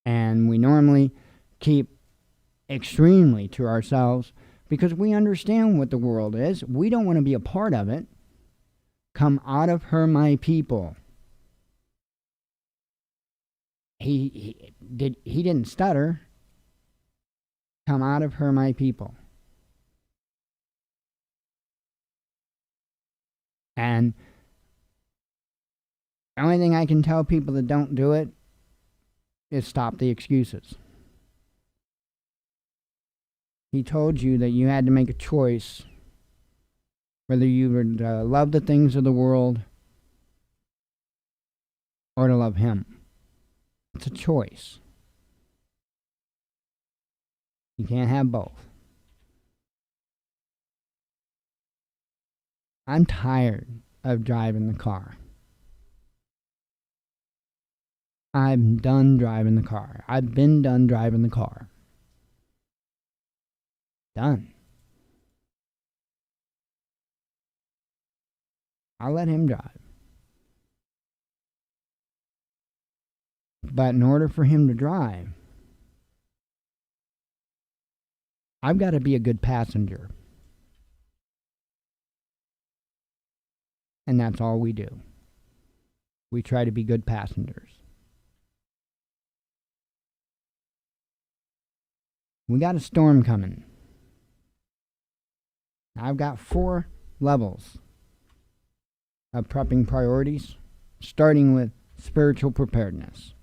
And we normally keep extremely to ourselves because we understand what the world is. We don't want to be a part of it. Come out of her, my people. He didn't stutter. Come out of her, my people. And the only thing I can tell people that don't do it is stop the excuses. He told you that you had to make a choice whether you would love the things of the world or to love him. It's a choice. You can't have both. I'm tired of driving the car. I'm done driving the car. I've been done driving the car. Done. I'll let him drive. But in order for him to drive, I've got to be a good passenger. And that's all we do. We try to be good passengers. We got a storm coming. I've got 4 levels of prepping priorities, starting with spiritual preparedness.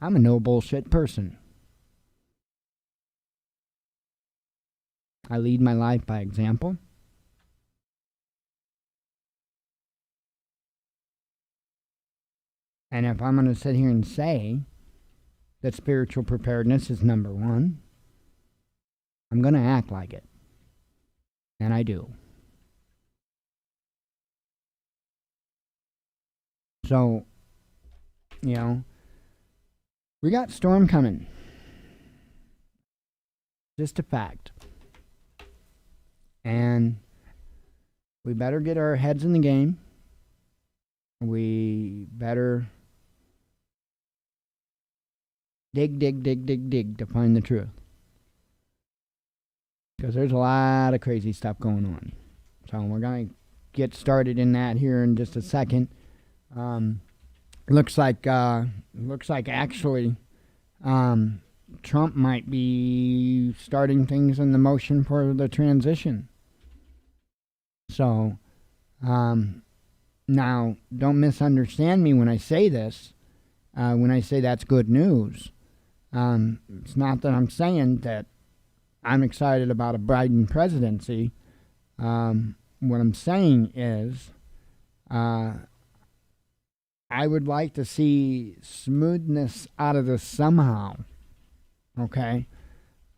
I'm a no bullshit person. I lead my life by example. And if I'm going to sit here and say that spiritual preparedness is number 1, I'm going to act like it. And I do. So, you know, we got storm coming. Just a fact. And we better get our heads in the game. We better dig to find the truth. Because there's a lot of crazy stuff going on. So we're going to get started in that here in just a second. Looks like actually Trump might be starting things in the motion for the transition. So now don't misunderstand me when I say this. When I say that's good news, it's not that I'm saying that I'm excited about a Biden presidency. What I'm saying is I would like to see smoothness out of this somehow. Okay?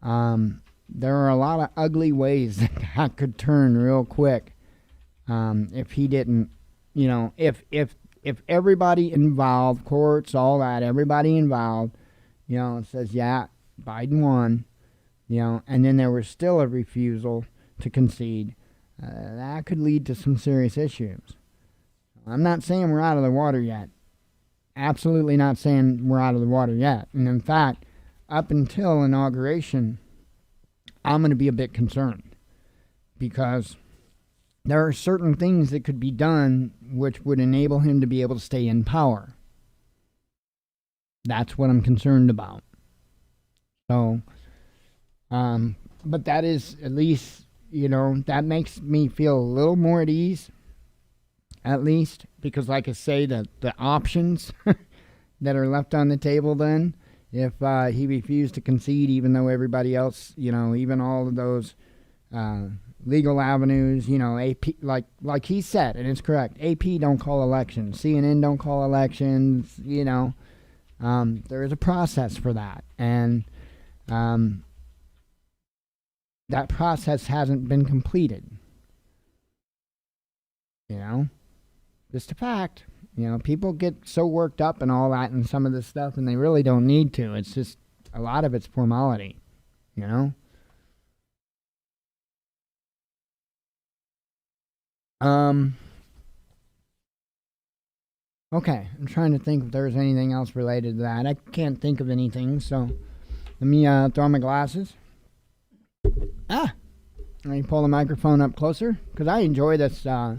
There are a lot of ugly ways that could turn real quick if he didn't, if everybody involved, courts, all that, everybody involved, says, yeah, Biden won, and then there was still a refusal to concede, that could lead to some serious issues. I'm not saying we're out of the water yet. Absolutely not saying we're out of the water yet. And in fact, up until inauguration, I'm going to be a bit concerned because there are certain things that could be done which would enable him to be able to stay in power. That's what I'm concerned about. So, but that is at least, that makes me feel a little more at ease, at least, because like I say, the options that are left on the table then, if he refused to concede, even though everybody else, even all of those legal avenues, AP, like he said, and it's correct, AP don't call elections, CNN don't call elections, there is a process for that, and that process hasn't been completed. Just a fact. People get so worked up and all that and some of this stuff, and they really don't need to. It's just a lot of it's formality, Okay, I'm trying to think if there's anything else related to that. I can't think of anything, so let me throw on my glasses. Let me pull the microphone up closer, because I enjoy this. I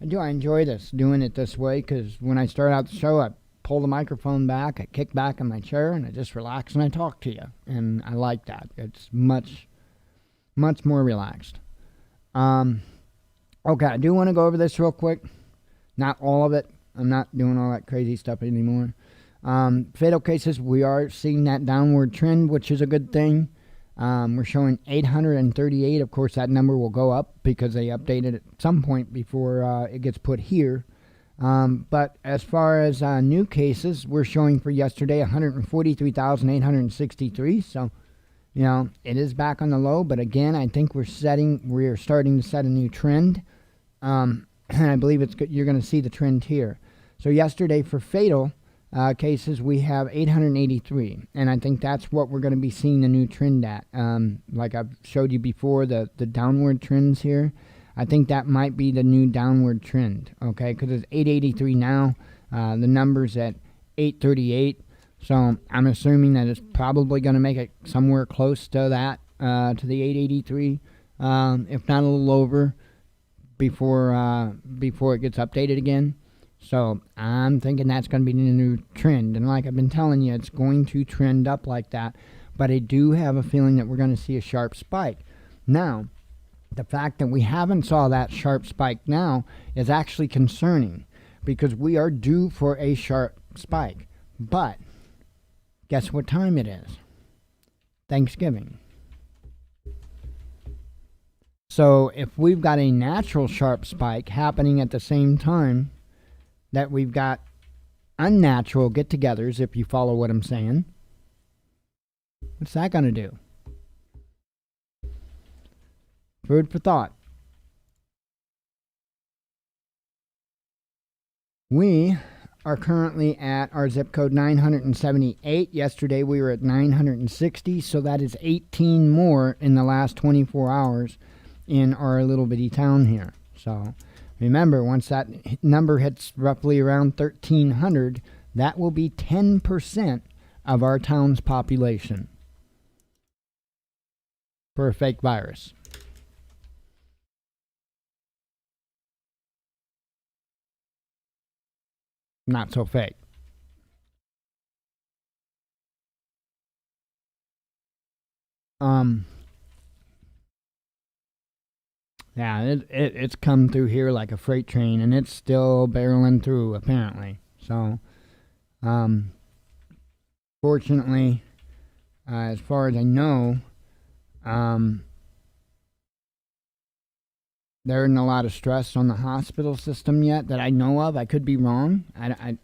enjoy this, doing it this way, because when I start out the show, I pull the microphone back, I kick back in my chair, and I just relax and I talk to you. And I like that. It's much, much more relaxed. Okay, I do want to go over this real quick. Not all of it. I'm not doing all that crazy stuff anymore. Fatal cases, we are seeing that downward trend, which is a good thing. We're showing 838. Of course, that number will go up because they update it at some point before it gets put here. But as far as new cases, we're showing for yesterday 143,863. So, it is back on the low. But again, I think we're starting to set a new trend. I believe you're going to see the trend here. So yesterday for fatal cases, we have 883, and I think that's what we're going to be seeing the new trend at. Like I've showed you before, the downward trends here. I think that might be the new downward trend, okay? Because it's 883 now. The number's at 838, so I'm assuming that it's probably going to make it somewhere close to that, to the 883, if not a little over, before it gets updated again. So I'm thinking that's going to be the new trend. And like I've been telling you, it's going to trend up like that. But I do have a feeling that we're going to see a sharp spike. Now, the fact that we haven't saw that sharp spike now is actually concerning, because we are due for a sharp spike. But guess what time it is? Thanksgiving. So if we've got a natural sharp spike happening at the same time that we've got unnatural get-togethers, if you follow what I'm saying, what's that going to do? Food for thought. We are currently at our zip code 978. Yesterday we were at 960, so that is 18 more in the last 24 hours in our little bitty town here. So remember, once that number hits roughly around 1,300, that will be 10% of our town's population for a fake virus. Not so fake. Yeah, it's come through here like a freight train, and it's still barreling through, apparently. So, fortunately, as far as I know, there isn't a lot of stress on the hospital system yet that I know of. I could be wrong. I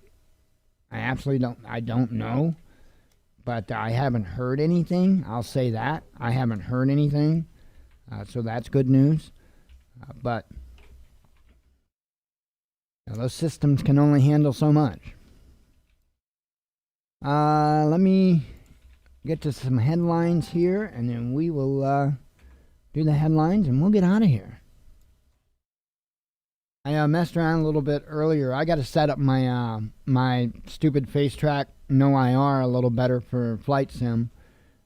absolutely don't know. But I haven't heard anything. I'll say that. I haven't heard anything. So that's good news. But those systems can only handle so much. Let me get to some headlines here, and then we will do the headlines, and we'll get out of here. I messed around a little bit earlier. I got to set up my my stupid face track no IR a little better for Flight Sim.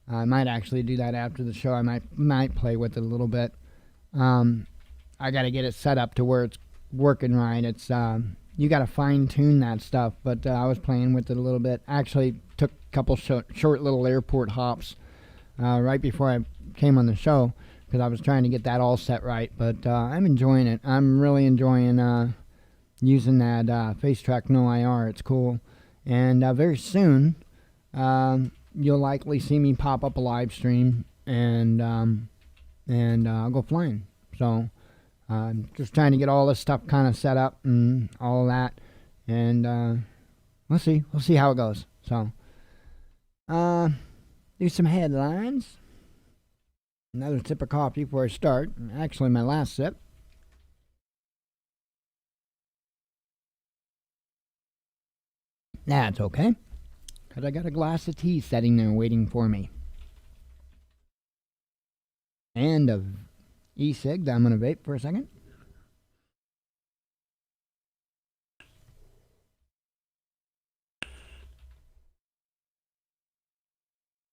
I might actually do that after the show. I might play with it a little bit. I got to get it set up to where it's working right. It's you got to fine tune that stuff. But I was playing with it a little bit. Actually, took a couple short little airport hops right before I came on the show because I was trying to get that all set right. But I'm enjoying it. I'm really enjoying using that Face Track No IR. It's cool. And very soon, you'll likely see me pop up a live stream and I'll go flying. So just trying to get all this stuff kind of set up and all of that, and we'll see how it goes. So do some headlines. Another sip of coffee before I start. Actually, my last sip. That's okay, because I got a glass of tea sitting there waiting for me. And a e-cig that I'm going to vape for a second.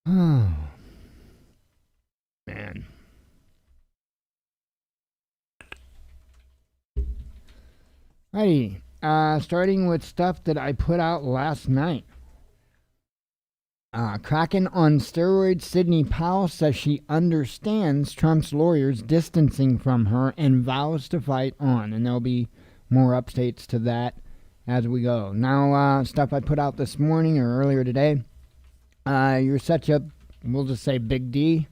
Oh, man. Righty. Starting with stuff that I put out last night. Kraken on steroids, Sidney Powell says she understands Trump's lawyers distancing from her and vows to fight on. And there'll be more updates to that as we go. Now, stuff I put out this morning or earlier today. You're such a, we'll just say Big D.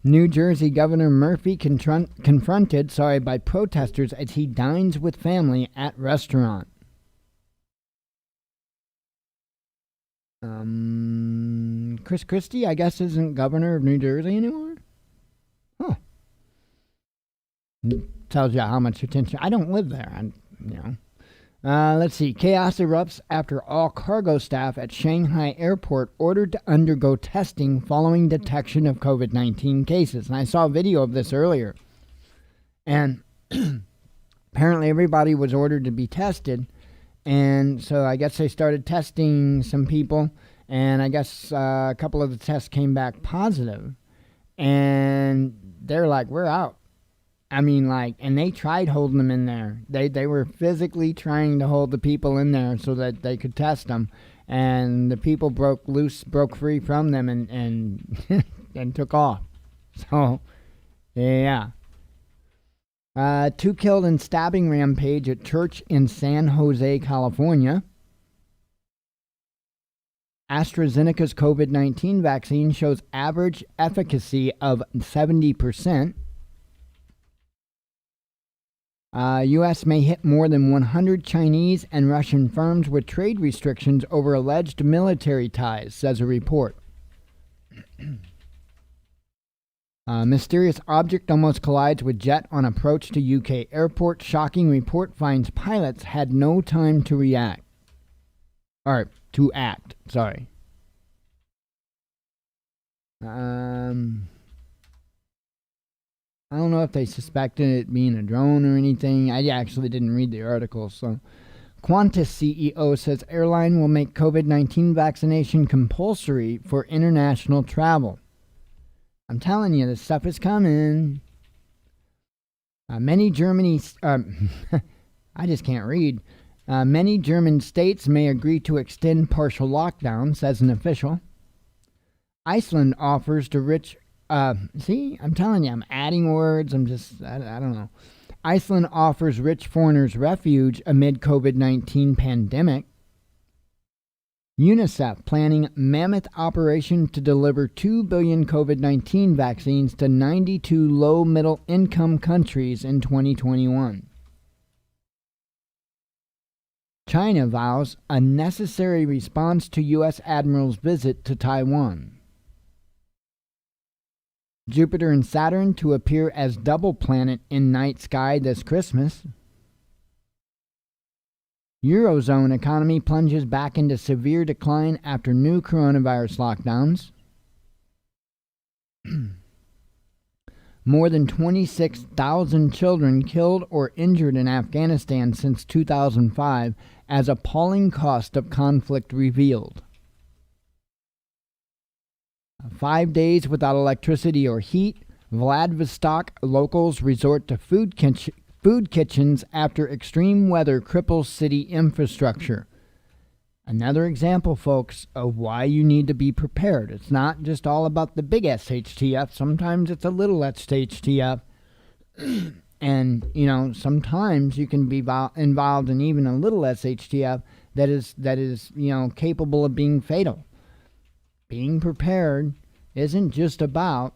New Jersey Governor Murphy confronted by protesters as he dines with family at restaurant. Chris Christie, I guess, isn't governor of New Jersey anymore? Huh. Tells you how much attention. I don't live there, let's see. Chaos erupts after all cargo staff at Shanghai airport ordered to undergo testing following detection of COVID-19 cases. And I saw a video of this earlier. And apparently everybody was ordered to be tested. And so I guess they started testing some people. And I guess a couple of the tests came back positive. And they're like, we're out. I mean, and they tried holding them in there. They were physically trying to hold the people in there so that they could test them. And the people broke free from them and and took off. So, yeah. 2 killed in stabbing rampage at church in San Jose, California. AstraZeneca's COVID-19 vaccine shows average efficacy of 70%. U.S. may hit more than 100 Chinese and Russian firms with trade restrictions over alleged military ties, says a report. Mysterious object almost collides with jet on approach to UK airport. Shocking report finds pilots had no time to react. Or, to act, sorry. I don't know if they suspected it being a drone or anything. I actually didn't read the article. So, Qantas CEO says airline will make COVID-19 vaccination compulsory for international travel. I'm telling you, this stuff is coming. Many German states may agree to extend partial lockdown, says an official. Iceland offers to rich... see, I'm telling you, I'm adding words. I don't know. Iceland offers rich foreigners refuge amid COVID-19 pandemic. UNICEF planning mammoth operation to deliver 2 billion COVID-19 vaccines to 92 low-middle income countries in 2021. China vows a necessary response to U.S. Admiral's visit to Taiwan. Jupiter and Saturn to appear as double planet in night sky this Christmas. Eurozone economy plunges back into severe decline after new coronavirus lockdowns. More than 26,000 children killed or injured in Afghanistan since 2005 as appalling cost of conflict revealed. 5 days without electricity or heat, Vladivostok locals resort to food kitchens after extreme weather cripples city infrastructure. Another example, folks, of why you need to be prepared. It's not just all about the big SHTF. Sometimes it's a little SHTF. And, sometimes you can be involved in even a little SHTF that is capable of being fatal. Being prepared isn't just about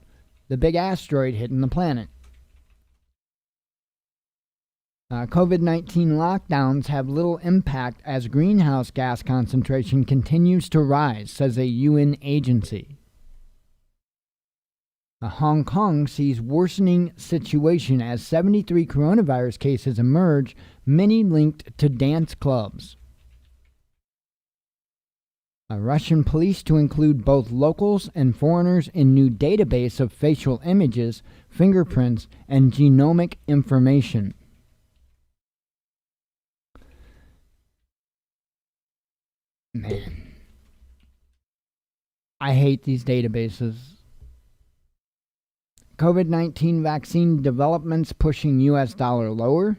the big asteroid hitting the planet. COVID-19 lockdowns have little impact as greenhouse gas concentration continues to rise, says a UN agency. Hong Kong sees worsening situation as 73 coronavirus cases emerge, many linked to dance clubs. Russian police to include both locals and foreigners in new database of facial images, fingerprints, and genomic information. Man, I hate these databases. COVID-19 vaccine developments pushing U.S. dollar lower.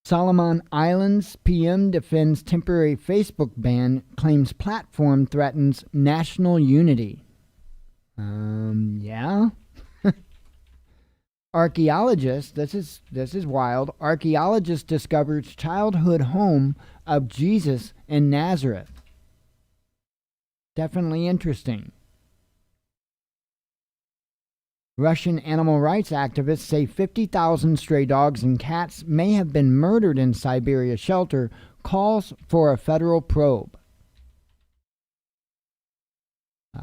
Solomon Islands PM defends temporary Facebook ban, claims platform threatens national unity. Yeah. Archaeologist, this is wild. Archaeologist discovers childhood home of Jesus in Nazareth. Definitely interesting. Russian animal rights activists say 50,000 stray dogs and cats may have been murdered in Siberia shelter, calls for a federal probe.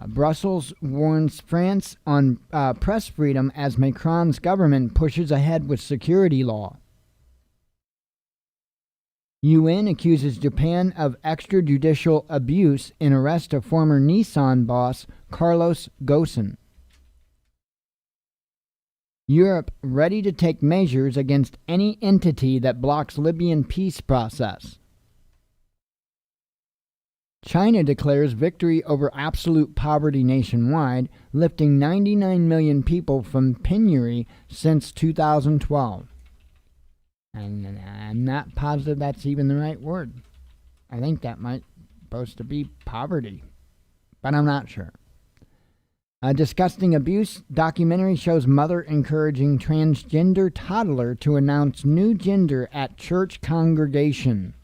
Brussels warns France on press freedom as Macron's government pushes ahead with security law. UN accuses Japan of extrajudicial abuse in arrest of former Nissan boss Carlos Ghosn. Europe ready to take measures against any entity that blocks Libyan peace process. China declares victory over absolute poverty nationwide, lifting 99 million people from penury since 2012. And I'm not positive that's even the right word. I think that might supposed to be poverty, but I'm not sure. A disgusting abuse documentary shows mother encouraging transgender toddler to announce new gender at church congregation.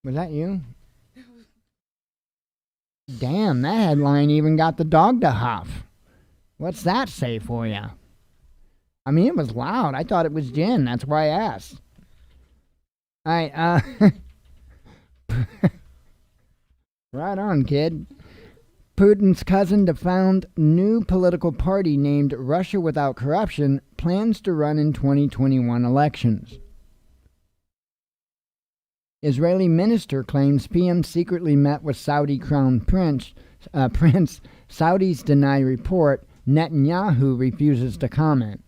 Was that you? Damn, that headline even got the dog to huff. What's that say for you? I mean, it was loud. I thought it was Jen. That's why I asked. All right, right on, kid. Putin's cousin to found new political party named Russia Without Corruption plans to run in 2021 elections. Israeli minister claims PM secretly met with Saudi crown prince. Saudis deny report. Netanyahu refuses to comment.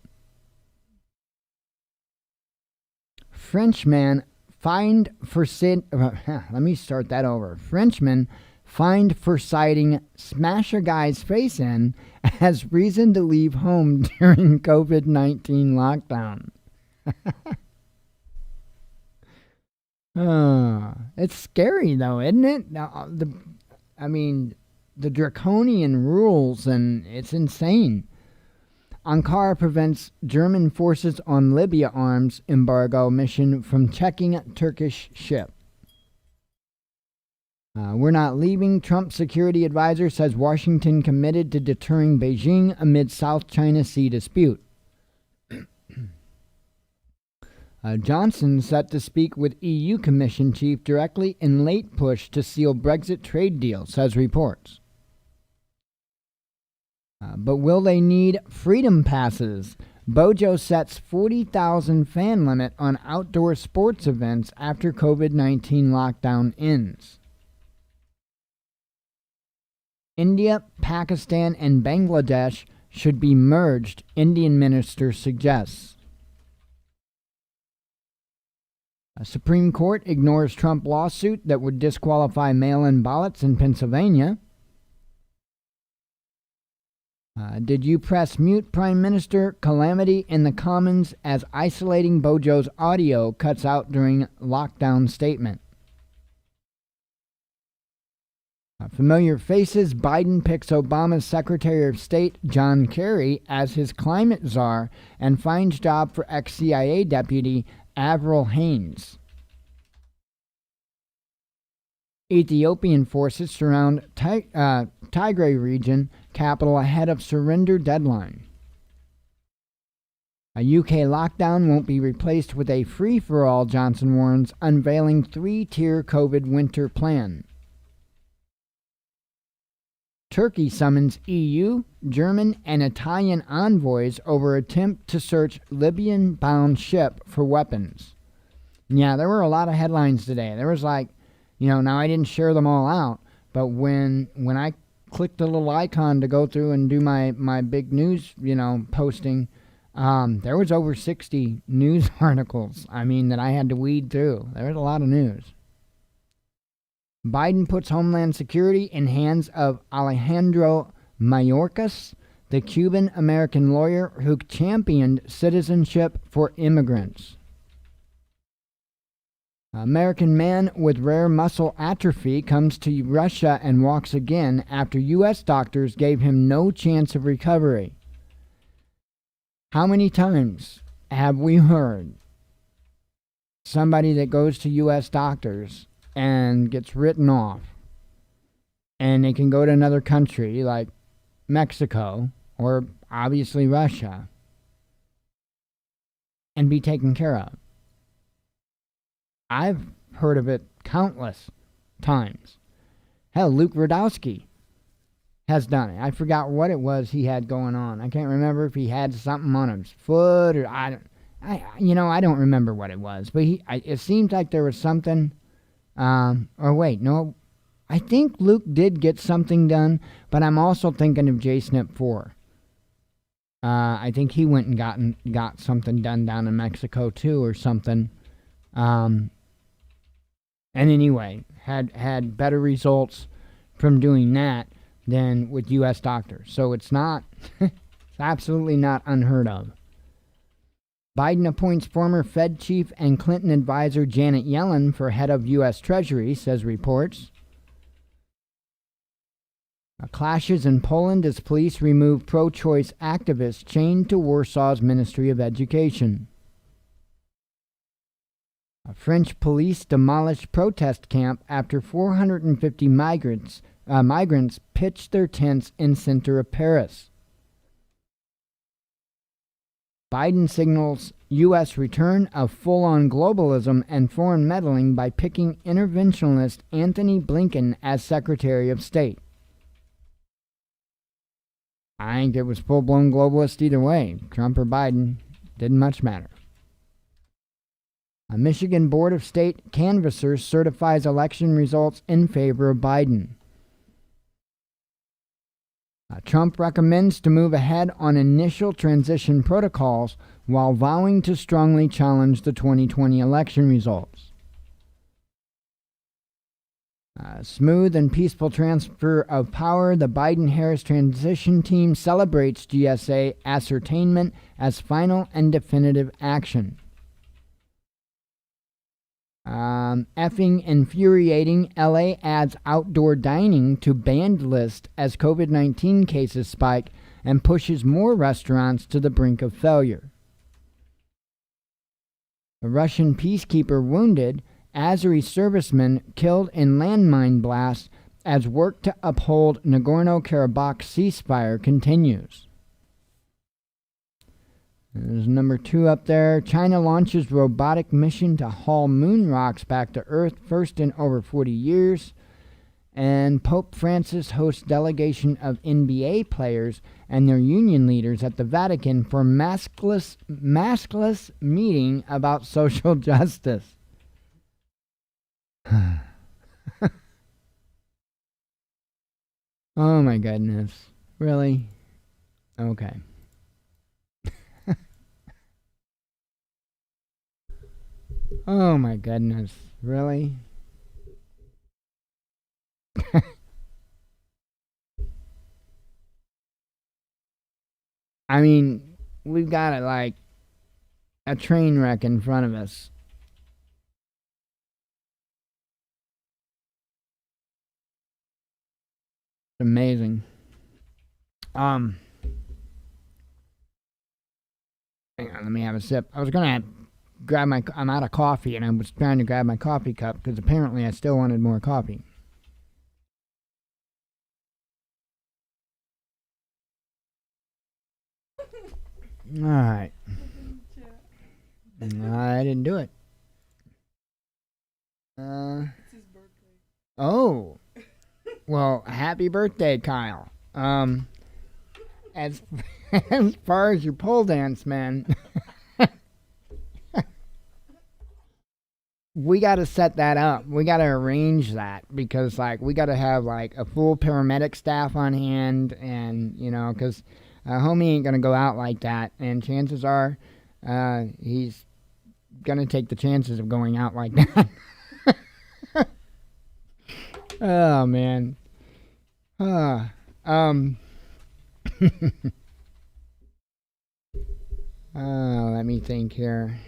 Frenchman fined for let me start that over. Frenchman fined for citing smash a guy's face in as reason to leave home during COVID-19 lockdown. It's scary though, isn't it? The draconian rules, and it's insane. Ankara prevents German forces on Libya arms embargo mission from checking Turkish ship. We're not leaving. Trump security advisor says Washington committed to deterring Beijing amid South China Sea dispute. Johnson set to speak with EU Commission chief directly in late push to seal Brexit trade deal, says reports. But will they need freedom passes? Bojo sets 40,000 fan limit on outdoor sports events after COVID-19 lockdown ends. India, Pakistan, and Bangladesh should be merged, Indian minister suggests. A Supreme Court ignores Trump lawsuit that would disqualify mail-in ballots in Pennsylvania. Did you press mute, Prime Minister? Calamity in the Commons as isolating Bojo's audio cuts out during lockdown statement. Familiar faces. Biden picks Obama's Secretary of State John Kerry as his climate czar and finds job for ex-CIA deputy Avril Haines. Ethiopian forces surround Tigray region capital ahead of surrender deadline. A UK lockdown won't be replaced with a free-for-all, Johnson warns, unveiling three-tier COVID winter plan. Turkey summons EU, German, and Italian envoys over attempt to search Libyan-bound ship for weapons. Yeah, there were a lot of headlines today. There was now I didn't share them all out, but when I clicked the little icon to go through and do my big news, posting, there was over 60 news articles, that I had to weed through. There was a lot of news. Biden puts Homeland Security in hands of Alejandro Mayorkas, the Cuban-American lawyer who championed citizenship for immigrants. American man with rare muscle atrophy comes to Russia and walks again after U.S. doctors gave him no chance of recovery. How many times have we heard somebody that goes to U.S. doctors and gets written off and they can go to another country like Mexico or obviously Russia and be taken care of? I've heard of it countless times. Hell, Luke Radowski has done it. I forgot what it was he had going on. I can't remember if he had something on his foot or I don't remember what it was. But it seems like there was something. I think Luke did get something done, but I'm also thinking of JSNP 4. I think he went and got something done down in Mexico too, or something. And anyway, had better results from doing that than with U.S. doctors. So it's not, it's absolutely not unheard of. Biden appoints former Fed chief and Clinton advisor Janet Yellen for head of U.S. Treasury, says reports. Clashes in Poland as police remove pro-choice activists chained to Warsaw's Ministry of Education. French police demolished protest camp after 450 migrants pitched their tents in center of Paris. Biden signals U.S. return of full-on globalism and foreign meddling by picking interventionist Anthony Blinken as Secretary of State. I think it was full-blown globalist either way. Trump or Biden, didn't much matter. A Michigan Board of State canvassers certifies election results in favor of Biden. Trump recommends to move ahead on initial transition protocols while vowing to strongly challenge the 2020 election results. Smooth and peaceful transfer of power, the Biden-Harris transition team celebrates GSA ascertainment as final and definitive action. Effing infuriating, LA adds outdoor dining to banned list as COVID-19 cases spike and pushes more restaurants to the brink of failure. A Russian peacekeeper wounded, Azeri serviceman killed in landmine blast as work to uphold Nagorno-Karabakh ceasefire continues. There's number 2 up there. China launches robotic mission to haul moon rocks back to Earth, first in over 40 years. And Pope Francis hosts delegation of NBA players and their union leaders at the Vatican for maskless meeting about social justice. Oh my goodness. Really? Okay. Oh my goodness. Really? I mean, we've got it like a train wreck in front of us. It's amazing. Um, Hang on, let me have a sip. I was gonna grab my. I'm out of coffee, and I was trying to grab my coffee cup because apparently I still wanted more coffee. All right. I didn't do it. Oh, well, happy birthday, Kyle. As as far as your pole dance, man, we got to set that up. We got to arrange that because, like, we got to have like a full paramedic staff on hand, and because homie ain't gonna go out like that, and chances are, he's gonna take the chances of going out like that. Oh man. Um. Let me think here.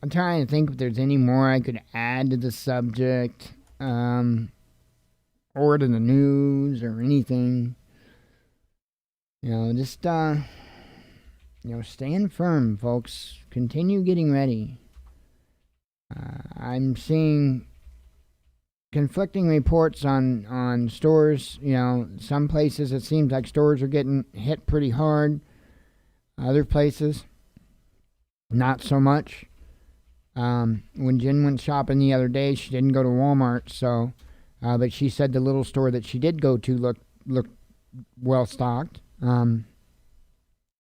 I'm trying to think if there's any more I could add to the subject, or to the news or anything. Just stand firm, folks. Continue getting ready. I'm seeing conflicting reports on stores. Some places it seems like stores are getting hit pretty hard. Other places, not so much. When Jen went shopping the other day, she didn't go to Walmart, so, but she said the little store that she did go to looked well stocked. I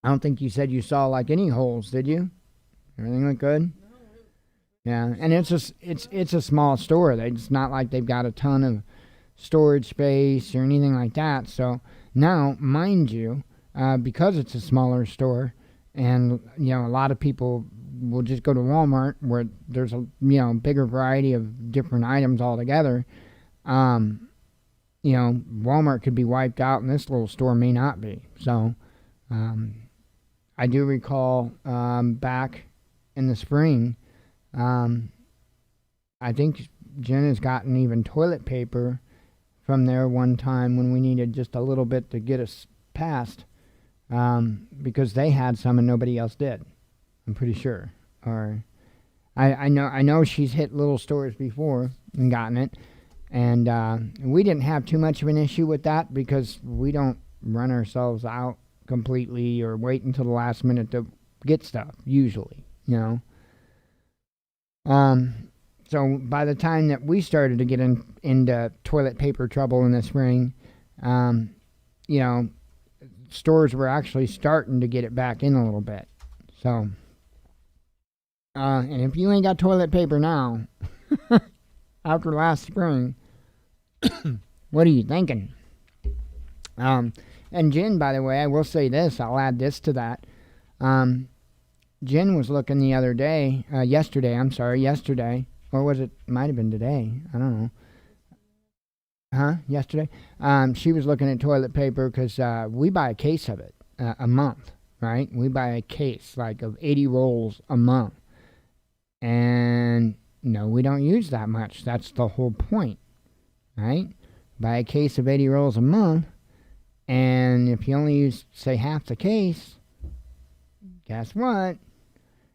don't think you said you saw like any holes, did you? Everything looked good. Yeah, and it's a small store. It's not like they've got a ton of storage space or anything like that. So now, mind you, because it's a smaller store, and a lot of people will just go to Walmart where there's a bigger variety of different items altogether. Walmart could be wiped out, and this little store may not be. So, I do recall back in the spring, I think Jen has gotten even toilet paper from there one time when we needed just a little bit to get us past, because they had some and nobody else did. I'm pretty sure. Or I know she's hit little stores before and gotten it, and we didn't have too much of an issue with that because we don't run ourselves out completely or wait until the last minute to get stuff usually. So by the time that we started to get into toilet paper trouble in the spring, stores were actually starting to get it back in a little bit. So, and if you ain't got toilet paper now, after last spring, what are you thinking? And Jen, by the way, I will say this, I'll add this to that. Jen was looking the other day, yesterday, or was it, might have been today, I don't know. Yesterday? She was looking at toilet paper because we buy a case of it a month, right? We buy a case, like of 80 rolls a month. And no, we don't use that much. That's the whole point, right? Buy a case of 80 rolls a month, and if you only use, say, half the case, guess what?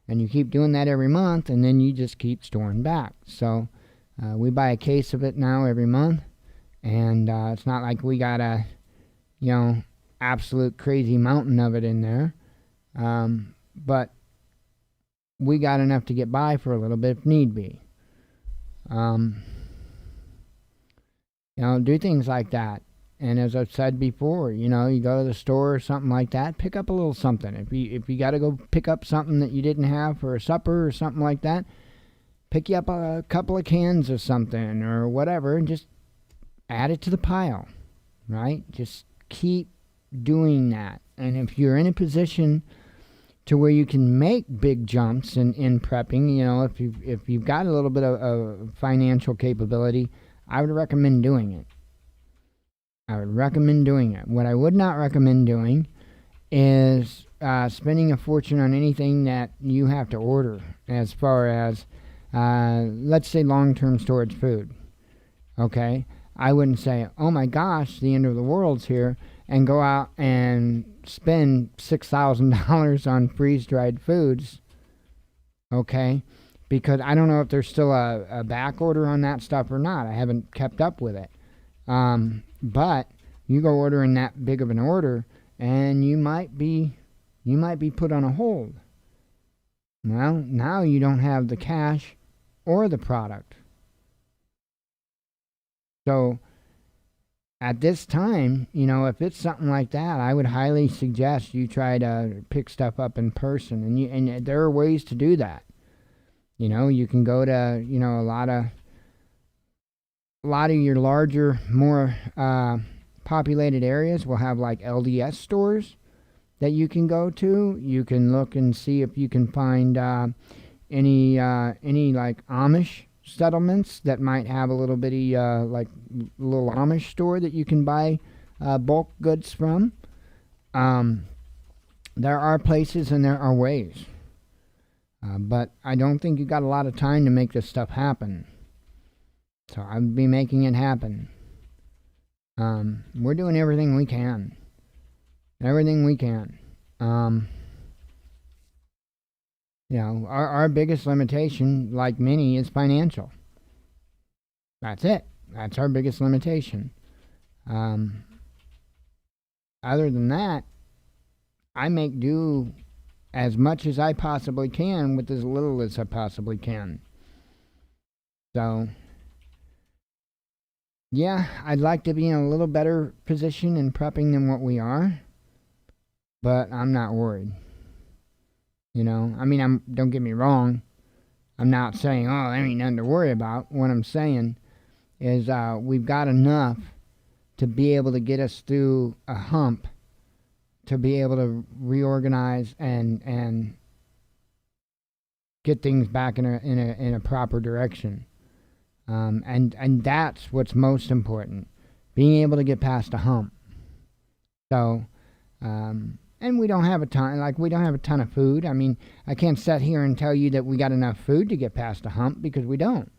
And you keep doing that every month, and then you just keep storing back. So we buy a case of it now every month, and it's not like we got a, absolute crazy mountain of it in there. But we got enough to get by for a little bit if need be. Do things like that. And as I've said before, you go to the store or something like that, pick up a little something. If you got to go pick up something that you didn't have for a supper or something like that, pick you up a couple of cans of something or whatever and just add it to the pile, right? Just keep doing that. And if you're in a position to where you can make big jumps in prepping, if you've got a little bit of financial capability, I would recommend doing it. What I would not recommend doing is spending a fortune on anything that you have to order, as far as, let's say, long-term storage food. Okay? I wouldn't say, oh my gosh, the end of the world's here, and go out and spend $6,000 on freeze-dried foods. Okay? Because I don't know if there's still a back order on that stuff or not. I haven't kept up with it. But you go ordering that big of an order, and you might be put on a hold. Well, now you don't have the cash or the product. So at this time, if it's something like that, I would highly suggest you try to pick stuff up in person, and there are ways to do that. You can go to a lot of your larger, more populated areas will have like LDS stores that you can go to. You can look and see if you can find any like Amish settlements that might have a little bitty like little Amish store that you can buy bulk goods from. There are places and there are ways, but I don't think you got a lot of time to make this stuff happen. So I would be making it happen. We're doing everything we can. Everything we can. Our biggest limitation, like many, is financial. That's it. That's our biggest limitation. Other than that, I make do as much as I possibly can with as little as I possibly can. So, yeah, I'd like to be in a little better position in prepping than what we are, but I'm not worried. Don't get me wrong. I'm not saying, oh, there ain't nothing to worry about. What I'm saying is we've got enough to be able to get us through a hump, to be able to reorganize and get things back in a proper direction. And that's what's most important, being able to get past a hump. So, and we don't have a ton of food. I mean, I can't sit here and tell you that we got enough food to get past a hump, because we don't.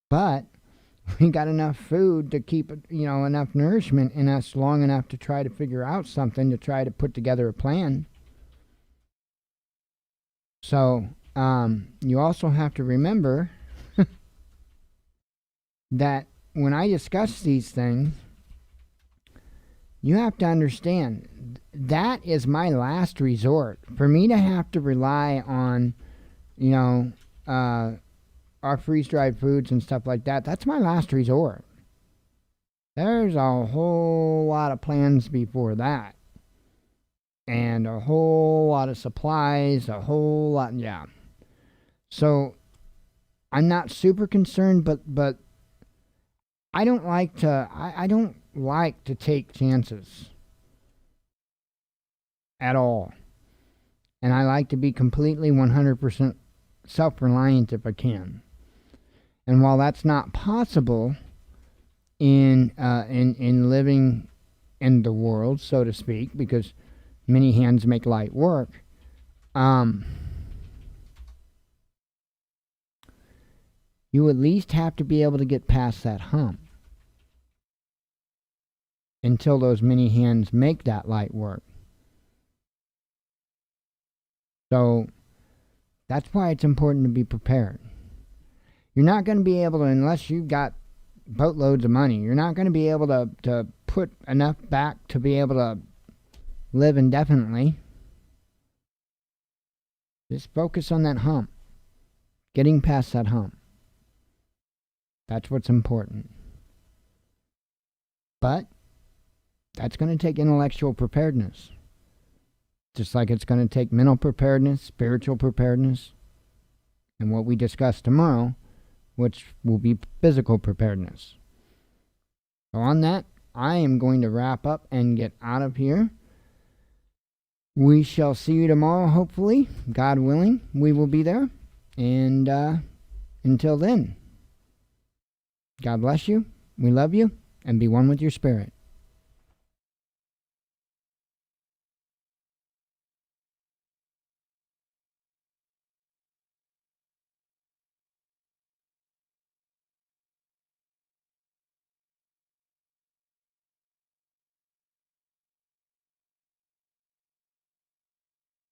But we got enough food to keep, enough nourishment in us long enough to try to figure out something, to try to put together a plan. So, you also have to remember that when I discuss these things, you have to understand that is my last resort. For me to have to rely on, our freeze-dried foods and stuff like that, that's my last resort. There's a whole lot of plans before that. And a whole lot of supplies, yeah. So, I'm not super concerned, but I don't like to take chances at all. And I like to be completely 100% self-reliant if I can. And while that's not possible in living in the world, so to speak, because many hands make light work, you at least have to be able to get past that hump until those many hands make that light work. So that's why it's important to be prepared. You're not going to be able to, unless you've got boatloads of money, you're not going to be able to put enough back to be able to live indefinitely. Just focus on that hump. Getting past that hump. That's what's important. But that's going to take intellectual preparedness. Just like it's going to take mental preparedness, spiritual preparedness, and what we discuss tomorrow, which will be physical preparedness. So on that, I am going to wrap up and get out of here. We shall see you tomorrow, hopefully. God willing, we will be there. And until then, God bless you. We love you. And be one with your spirit.